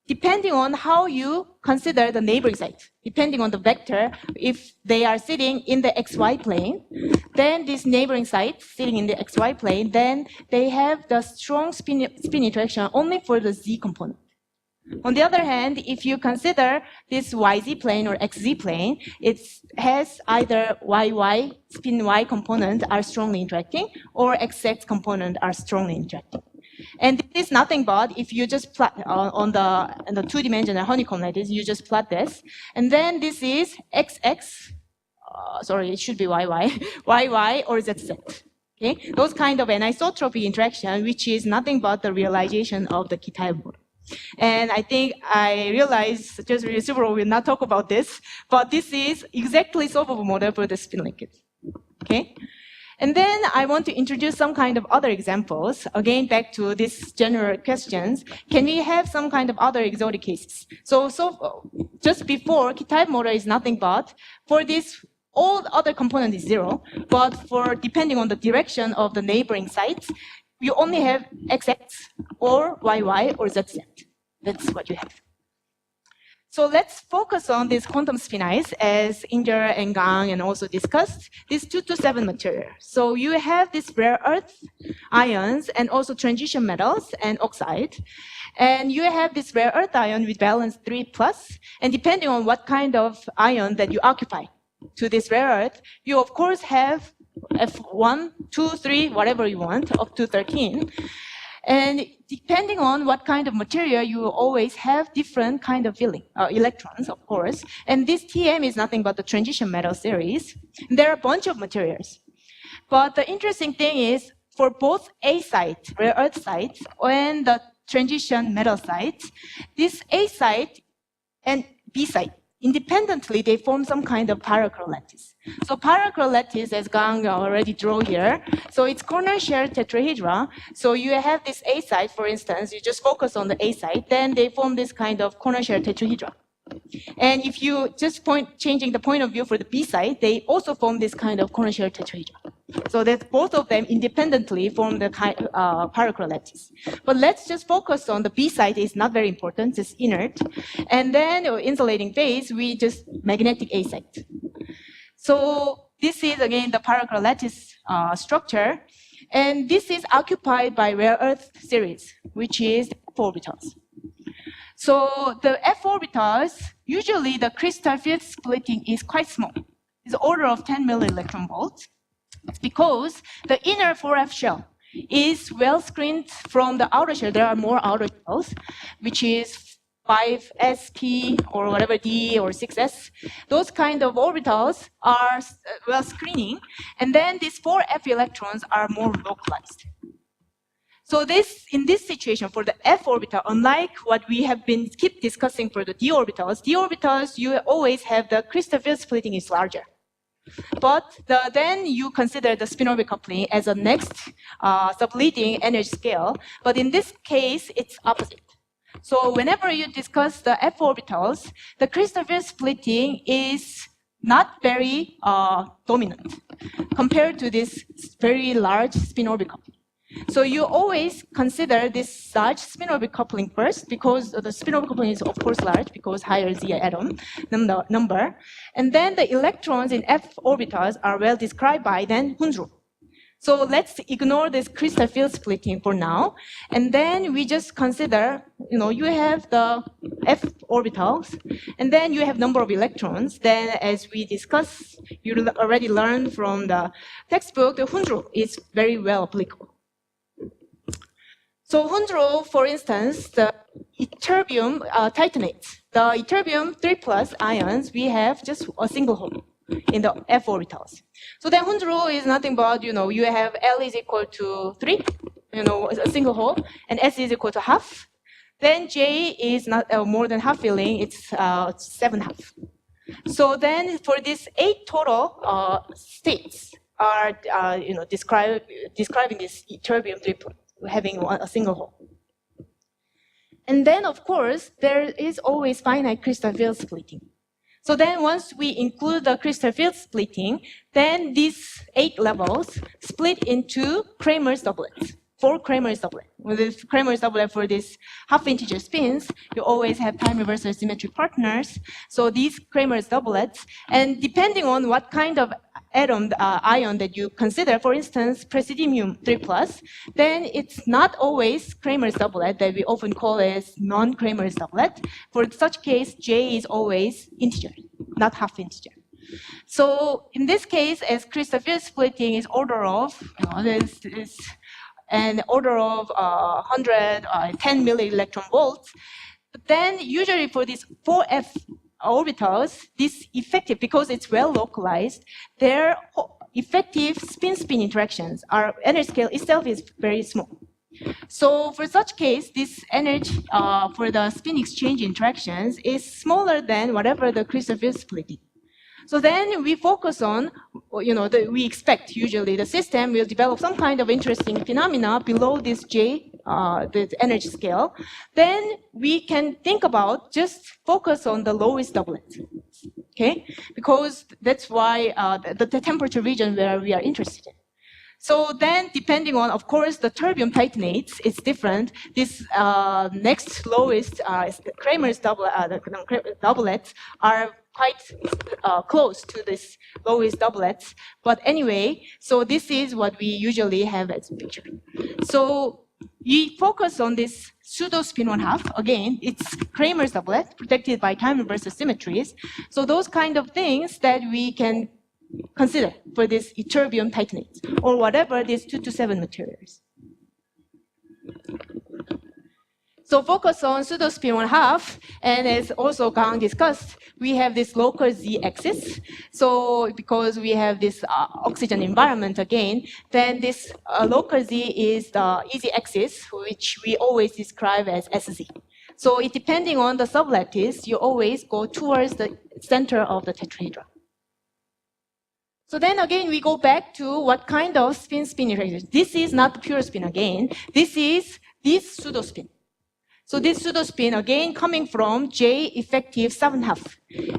depending on how you consider the neighboring site, depending on the vector, if they are sitting in the XY plane, then this neighboring site sitting in the XY plane, then they have the strong spin interaction only for the Z component. On the other hand, if you consider this YZ plane or XZ plane, it has either YY, spin Y component are strongly interacting, or XX component are strongly interacting. And this is nothing but if you just plot on the two-dimensional honeycomb lattice, you just plot this. And then this is XX, sorry, it should be YY, YY or ZZ. Okay? Those kind of anisotropic interaction, which is nothing but the realization of the Kitaev model. And I think I realized just Subhro will not talk about this, but this is exactly solvable model for the spin liquid. Okay? And then I want to introduce some kind of other examples. Again, back to these general questions. Can we have some kind of other exotic cases? So just before, Kitaev model is nothing but, for this, all other component is 0, but for depending on the direction of the neighboring sites, you only have XX or YY or ZZ. That's what you have. So let's focus on this quantum spin ice, as Ying-Jer and Gang and also discussed, this 227 material. So you have these rare earth ions and also transition metals and oxide. And you have this rare earth ion with valence 3+, and depending on what kind of ion that you occupy to this rare earth, you of course have F1, 2, 3, whatever you want, up to 13. And depending on what kind of material, you always have different kind of filling, electrons, of course. And this TM is nothing but the transition metal series. There are a bunch of materials. But the interesting thing is, for both A site, rare earth sites, and the transition metal sites, this A site and B site, independently, they form some kind of parallel lattice. So parallel lattice, as Gang already drew here, so it's corner shell tetrahedra. So you have this A site, for instance, you just focus on the A site, then they form this kind of corner shell tetrahedra. And if you just changing the point of view for the B site, they also form this kind of corner shell tetrahedra. So that both of them independently form the parallel lattice. But let's just focus on the B site. Is not very important, it's inert. And then insulating phase, we just magnetic A site. So this is again the parallel lattice structure. And this is occupied by rare earth series, which is F orbitals. So the F orbitals, usually the crystal field splitting is quite small. It's order of 10 milli-electron volts. It's because the inner 4F shell is well screened from the outer shell. There are more outer shells, which is 5sp or whatever D or 6s. Those kind of orbitals are well screening. And then these 4F electrons are more localized. So in this situation, for the F orbital, unlike what we have been keep discussing for the D orbitals, you always have the crystal field splitting is larger. But then you consider the spin-orbit coupling as a next subleading energy scale. But in this case, it's opposite. So whenever you discuss the F orbitals, the crystal field splitting is not very dominant compared to this very large spin-orbit coupling. So you always consider this large spin-orbit coupling first, because the spin-orbit coupling is of course large because higher Z atom number. And then the electrons in F orbitals are well described by then Hundro. So let's ignore this crystal field splitting for now. And then we just consider, you have the F orbitals, and then you have number of electrons. Then as we discussed, you already learned from the textbook, the Hundro is very well applicable. So Hundro, for instance, the ytterbium titanates. The ytterbium 3+ ions, we have just a single hole in the F orbitals. So then Hundro is nothing but, you have L is equal to 3, a single hole, and S is equal to half. Then J is not more than half filling, it's 7/2. So then for these 8 total states are, describing this ytterbium 3+. Having a single hole. And then, of course, there is always finite crystal field splitting. So then once we include the crystal field splitting, then these 8 levels split into Kramer's doublets, 4 Kramer's doublets. With Kramer's doublet for these half-integer spins, you always have time reversal symmetric partners. So these Kramer's doublets, and depending on what kind of ion that you consider, for instance, praseodymium 3+, then it's not always Kramer's doublet that we often call as non-Kramer's doublet. For such case, J is always integer, not half integer. So in this case, as crystal field splitting is order of, an order of 110 milli-electron volts, but then usually for these 4F orbitals, this effective, because it's well localized, their effective spin-spin interactions, our energy scale itself is very small. So for such case, this energy for the spin exchange interactions is smaller than whatever the crystal field splitting. So then we focus on, we expect usually the system will develop some kind of interesting phenomena below this J, the energy scale. Then we can think about just focus on the lowest doublet, okay? Because that's why the temperature region where we are interested in. So then, depending on, of course, the terbium titanates, it's different. This next lowest Kramer's doublets are quite close to this lowest doublets. But anyway, so this is what we usually have as a picture. So we focus on this pseudo spin 1/2. Again, it's Kramer's doublet protected by time reversal symmetries. So those kind of things that we can consider for this ytterbium titanates or whatever these 2 to 7 materials. So focus on pseudo spin 1/2, and as also Gang discussed, we have this local z-axis. So because we have this oxygen environment again, then this local z is the easy axis, which we always describe as SZ. So it, depending on the sublattice, you always go towards the center of the tetrahedron. So then again, we go back to what kind of spin-spin interaction. This is not pure spin again. This is this pseudo-spin. So this pseudo-spin again coming from J effective 7/2,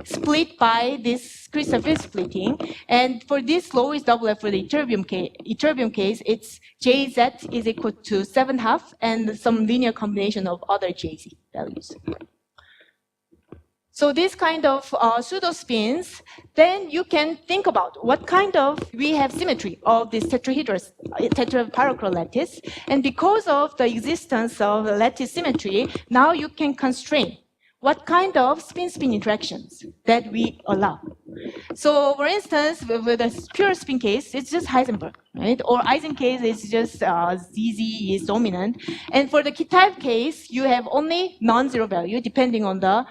split by this crystal field splitting. And for this lowest doublet for the ytterbium case, it's Jz is equal to 7/2 and some linear combination of other Jz values. So this kind of pseudo spins, then you can think about what kind of, we have symmetry of this tetraparacril lattice. And because of the existence of the lattice symmetry, now you can constrain what kind of spin-spin interactions that we allow. So for instance, with a pure spin case, it's just Heisenberg, right? Or Eisen case, it's just ZZ is dominant. And for the Kitaev case, you have only non-zero value depending on the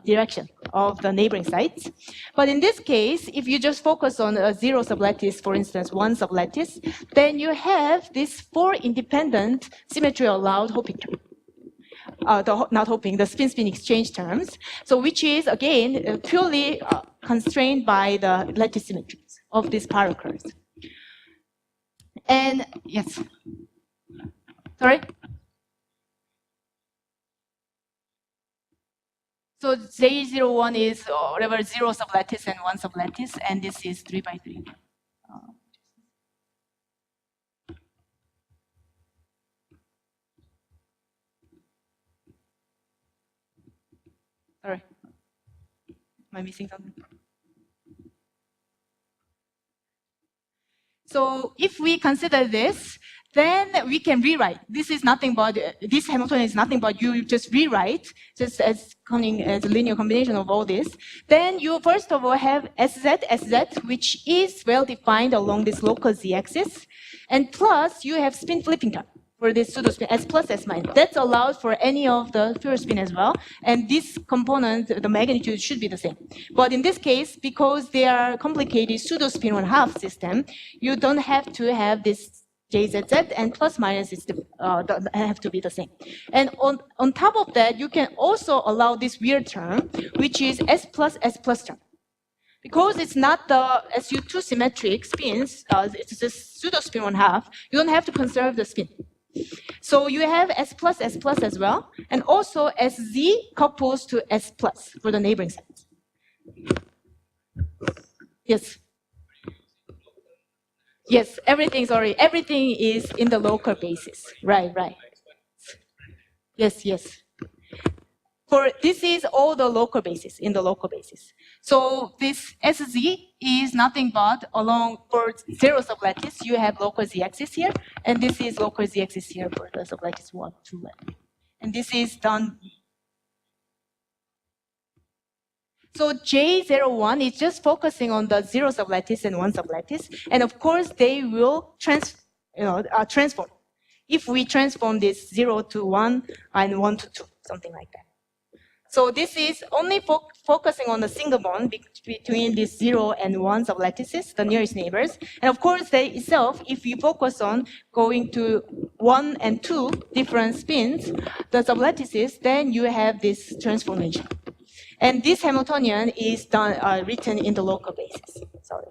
direction of the neighboring sites. But in this case, if you just focus on a zero sublattice, for instance, one sublattice, then you have this 4 independent symmetry allowed Hoping term. The spin-spin exchange terms. So which is, again, purely constrained by the lattice symmetries of these paracurs. And, yes. Sorry? So J01 is whatever 0 sublattice and 1 sublattice, and this is 3 by 3. Sorry, am I missing something? So if we consider this, then we can rewrite. This is nothing but, this Hamiltonian is nothing but you just rewrite, just as coming as a linear combination of all this. Then you first of all have SZ, which is well defined along this local z-axis. And plus you have spin flipping term for this pseudo spin, S plus S minus. That's allowed for any of the pure spin as well. And this component, the magnitude should be the same. But in this case, because they are complicated pseudo spin 1/2 system, you don't have to have this JZZ and plus minus is have to be the same. And on top of that, you can also allow this weird term, which is S plus term. Because it's not the SU2 symmetric spins, it's just pseudo spin 1/2, you don't have to conserve the spin. So you have S plus as well, and also SZ couples to S plus for the neighboring sites. Yes. Yes, everything is in the local basis. Right. Yes. For this is all the local basis, in the local basis. So this SZ is nothing but along for 0 sublattice, you have local z-axis here, and this is local z-axis here for the sublattice 1, 2, and this is done. So J01 is just focusing on the 0 sublattice and 1 sublattice, and of course they will transform. If we transform this 0 to 1 and 1 to 2, something like that. So this is only focusing on the single bond between these 0 and 1s of lattices, the nearest neighbors. And of course, they itself, if you focus on going to 1 and 2 different spins, the sublattices, then you have this transformation. And this Hamiltonian is written in the local basis. Sorry.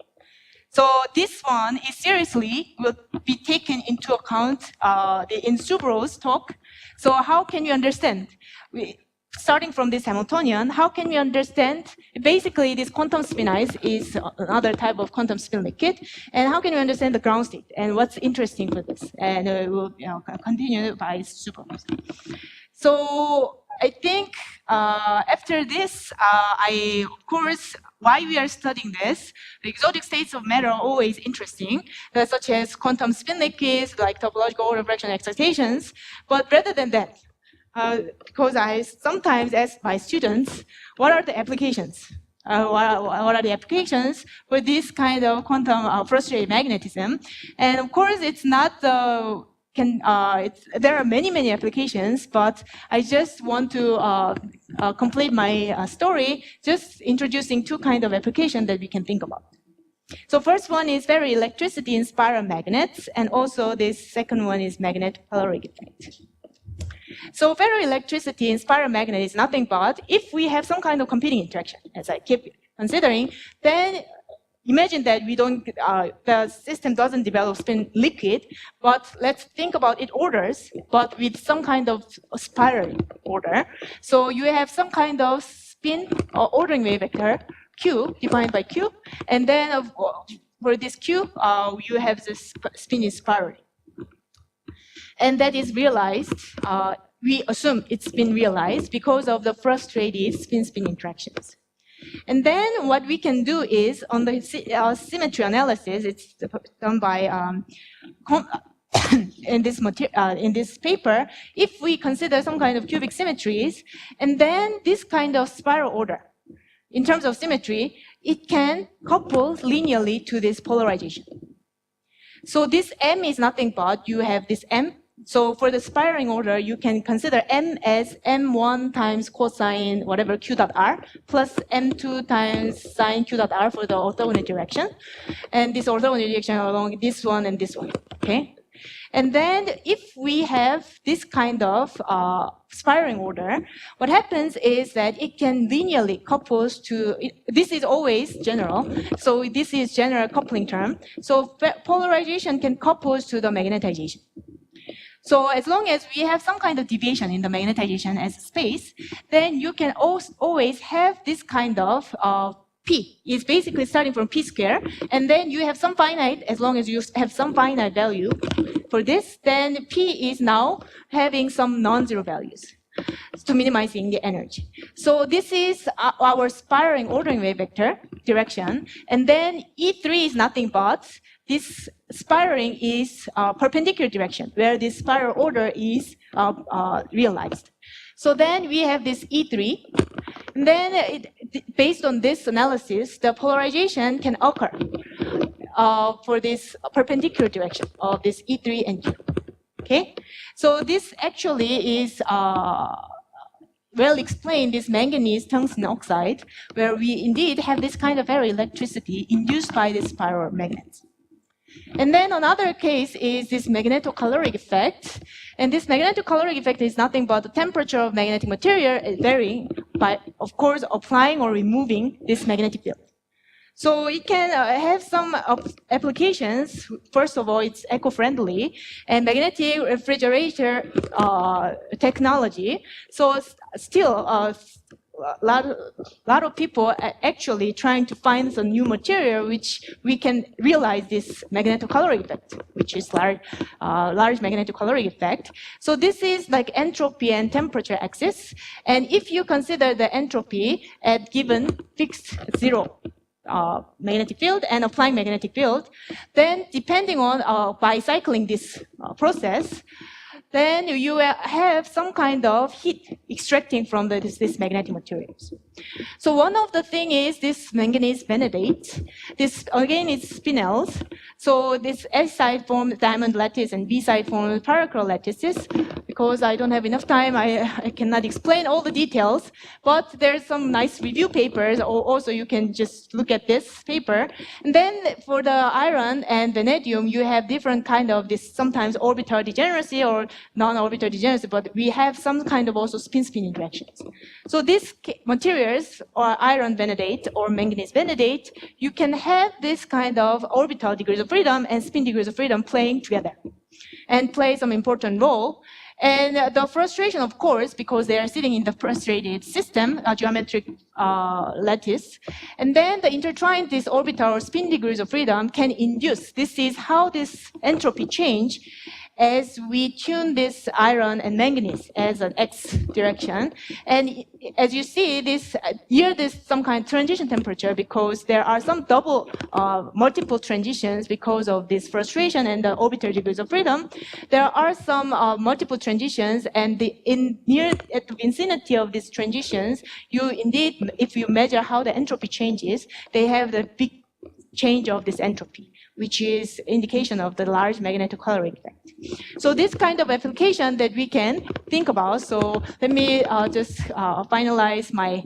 So this one is seriously will be taken into account in Subhro's talk. So how can you understand? Starting from this Hamiltonian, how can we understand? Basically, this quantum spin ice is another type of quantum spin liquid. And how can we understand the ground state? And what's interesting for this? And we'll continue by Subhro. So I think after this, of course, why we are studying this, the exotic states of matter are always interesting, such as quantum spin liquids, like topological order fraction excitations. But rather than that, because I sometimes ask my students, what are the applications? What are the applications for this kind of quantum frustrated magnetism? And of course, it's not there are many applications, but I just want to complete my story, just introducing two kinds of applications that we can think about. So first one is ferroelectricity in spiral magnets, and also this second one is magnetocaloric effect. So ferroelectricity in spiral magnet is nothing but if we have some kind of competing interaction, as I keep considering, then imagine that we don't, the system doesn't develop spin liquid, but let's think about it orders, but with some kind of spiral order. So you have some kind of spin or ordering wave vector, Q, defined by Q, and then for this Q, you have this spin is spiraling. And that is realized, we assume it's been realized because of the frustrated spin-spin interactions. And then what we can do is, on the symmetry analysis, it's done by, in this paper, if we consider some kind of cubic symmetries, and then this kind of spiral order, in terms of symmetry, it can couple linearly to this polarization. So this M is nothing but you have this M. So for the spiraling order, you can consider M as M1 times cosine whatever Q dot R plus M2 times sine Q dot R for the orthogonal direction. And this orthogonal direction along this one and this one, okay? And then if we have this kind of spiraling order, what happens is that it can linearly couple to, this is always general, so this is general coupling term. So polarization can couple to the magnetization. So as long as we have some kind of deviation in the magnetization as space, then you can always have this kind of P is basically starting from P square, and then you have some finite, as long as you have some finite value for this, then P is now having some non-zero values to minimizing the energy. So this is our spiraling ordering wave vector direction, and then E3 is nothing but this spiraling is perpendicular direction, where this spiral order is realized. So then we have this E3, and then based on this analysis, the polarization can occur for this perpendicular direction of this E3 and Q. Okay, so this actually is well explained, this manganese tungsten oxide, where we indeed have this kind of ferroelectricity induced by this spiral magnets. And then another case is this magnetocaloric effect. And this magnetocaloric effect is nothing but the temperature of magnetic material varying by, of course, applying or removing this magnetic field. So it can have some applications. First of all, it's eco-friendly and magnetic refrigerator technology. So still, a lot of people are actually trying to find some new material which we can realize this magnetocaloric effect, which is large magnetocaloric effect. So this is like entropy and temperature axis. And if you consider the entropy at given fixed zero magnetic field and applying magnetic field, then depending on by cycling this process, then you have some kind of heat extracting from this magnetic materials. So one of the thing is this manganese vanadate. This again is spinels. So this S side forms diamond lattice and B side forms parallel lattices. Because I don't have enough time, I cannot explain all the details. But there's some nice review papers. Or also, you can just look at this paper. And then for the iron and vanadium, you have different kind of this sometimes orbital degeneracy or non-orbital degeneracy. But we have some kind of also spin-spin interactions. So these materials, or iron vanadate or manganese vanadate, you can have this kind of orbital degrees of freedom and spin degrees of freedom playing together and play some important role. And the frustration, of course, because they are sitting in the frustrated system, a geometric lattice. And then the intertwined this orbital or spin degrees of freedom can induce. This is how this entropy change as we tune this iron and manganese as an X direction. And as you see, here there's some kind of transition temperature because there are some multiple transitions because of this frustration and the orbital degrees of freedom. There are some multiple transitions, and near at the vicinity of these transitions, you indeed, if you measure how the entropy changes, they have the big change of this entropy, which is indication of the large magnetocaloric effect. So this kind of application that we can think about. So let me just finalize my,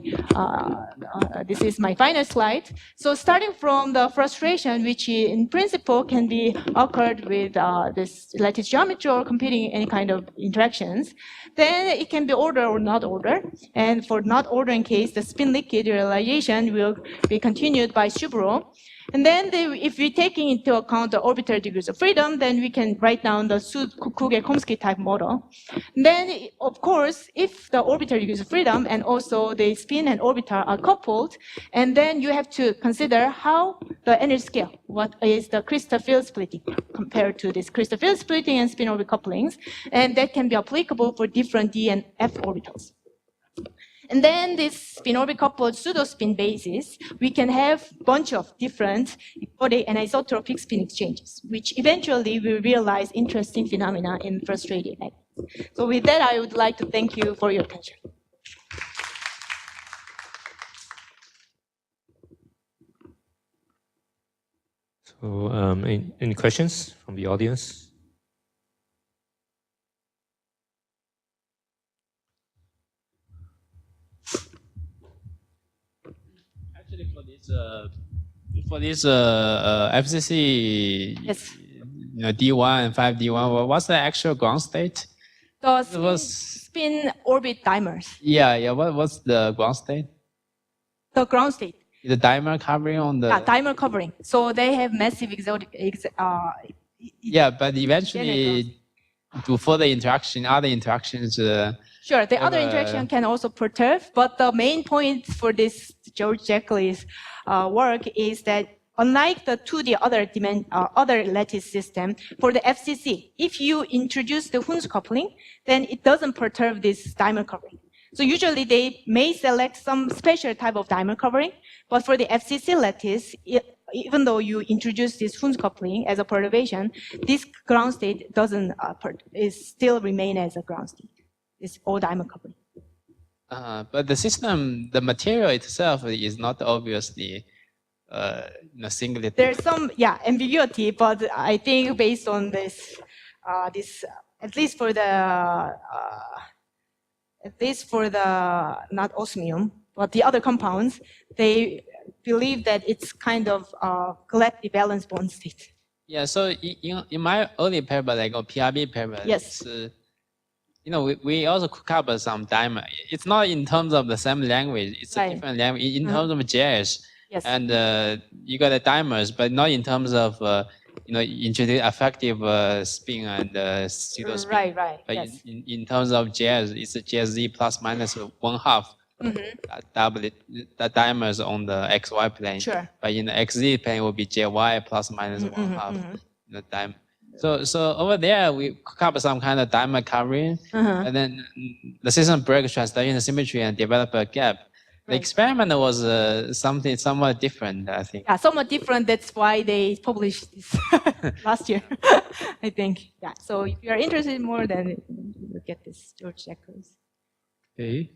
this is my final slide. So starting from the frustration, which in principle can be occurred with this lattice geometry or computing any kind of interactions, then it can be ordered or not ordered. And for not ordering case, the spin liquid realization will be continued by Subhro. And then if we're taking into account the orbital degrees of freedom, then we can write down the Kugel-Khomskii type model. And then, of course, if the orbital degrees of freedom and also the spin and orbital are coupled, and then you have to consider how the energy scale, what is the crystal field splitting compared to this crystal field splitting and spin orbit couplings, and that can be applicable for different D and F orbitals. And then this spin-orbit coupled pseudo-spin basis, we can have a bunch of different anisotropic spin exchanges, which eventually will realize interesting phenomena in frustrated magnets. So with that, I would like to thank you for your attention. So any questions from the audience? For this FCC, yes. D1 and 5D1, what's the actual ground state? The spin orbit dimers. Yeah. What's the ground state? The ground state. The dimer covering on the. Yeah, dimer covering. So they have massive exotic. Yeah, but eventually, to further interaction, other interactions. Sure, the other interaction can also perturb, but the main point for this George Jackley's work is that unlike the 2D other lattice system, for the FCC, if you introduce the Hund's coupling, then it doesn't perturb this dimer covering. So usually they may select some special type of dimer covering, but for the FCC lattice, even though you introduce this Hund's coupling as a perturbation, this ground state doesn't still remain as a ground state. It's all dimer coupling. But the system, the material itself is not obviously singlet. There's some ambiguity, but I think based on this, at least for the not osmium, but the other compounds, they believe that it's kind of gladly balanced bond state. Yeah. So in my early paper, like a PRB paper, yes. We also cover some dimer. It's not in terms of the same language. It's a different language. In terms of jazz, yes. And you got the dimers, but not in terms of introduce effective spin and pseudo spin. Right. But yes. in terms of jazz, it's a jazz z plus minus 1/2. Doublet the dimers on the XY plane. Sure. But in the XZ plane, it will be JY plus minus 1/2. The dimer. So over there, we cover some kind of dimer covering, and then the system breaks translation symmetry and develop a gap. The experiment was something somewhat different, I think. Yeah, somewhat different. That's why they published this last year, I think. Yeah. So if you are interested more, then look at this George Jackley's. Okay.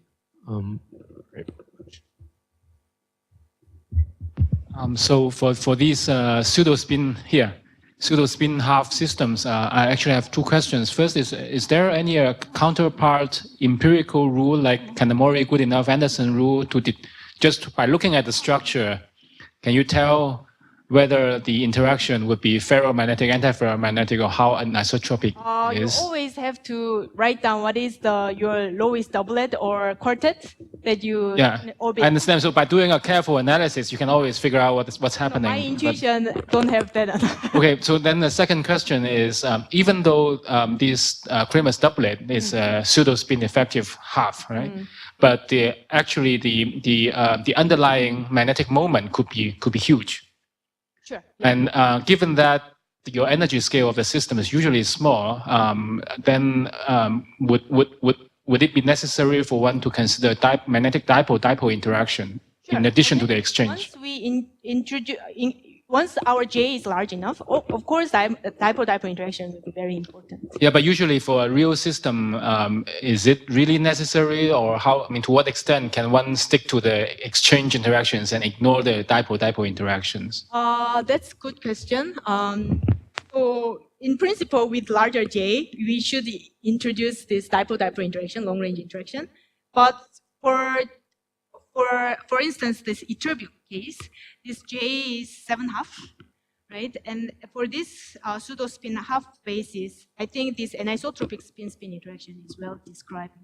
So for these pseudo-spin here, pseudo-spin half systems, I actually have two questions. First is there any counterpart empirical rule like Kanamori good enough Anderson rule to just by looking at the structure, can you tell whether the interaction would be ferromagnetic, antiferromagnetic, or how anisotropic is? You always have to write down what is your lowest doublet or quartet that you orbit. I understand. So by doing a careful analysis, you can always figure out what's happening. My intuition don't have that. Okay, so then the second question is, even though this Kramer's doublet is pseudo-spin effective half, right? But actually the underlying magnetic moment could be huge. Sure. And given that your energy scale of the system is usually small, then would it be necessary for one to consider magnetic dipole-dipole interaction in addition to the exchange? Once we once our J is large enough, of course, dipole-dipole interaction will be very important. Yeah, but usually for a real system, is it really necessary, or how? I mean, to what extent can one stick to the exchange interactions and ignore the dipole-dipole interactions? That's a good question. So in principle, with larger J, we should introduce this dipole-dipole interaction, long-range interaction. But for instance, this Ytterbium case, this J is 7.5, right? And for this pseudo-spin half basis, I think this anisotropic spin-spin interaction is well described.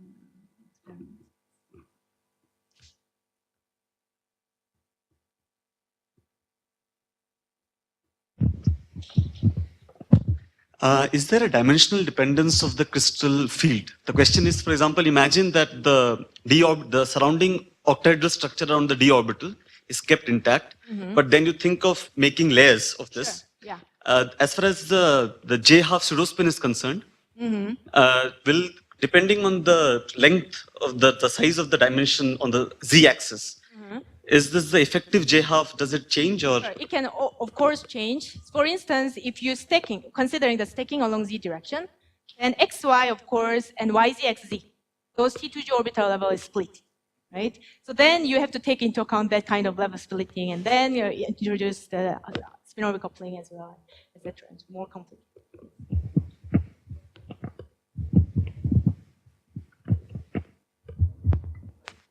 Is there a dimensional dependence of the crystal field? The question is, for example, imagine that the surrounding octahedral structure around the d orbital is kept intact, but then you think of making layers of this. Sure. Yeah. As far as the J half pseudospin is concerned, will, depending on the length of the size of the dimension on the z axis, is this the effective J half? Does it change, or? Sure. It can, of course, change. For instance, if you're stacking, considering the stacking along z direction, then xy, of course, and yz, xz, those T2G orbital level is split, right? So then you have to take into account that kind of level splitting, and then you introduce the spin-orbit coupling as well, etc. It's more complete.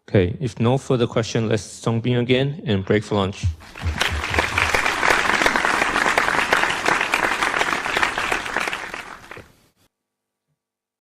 Okay, if no further question, let's SungBin again and break for lunch.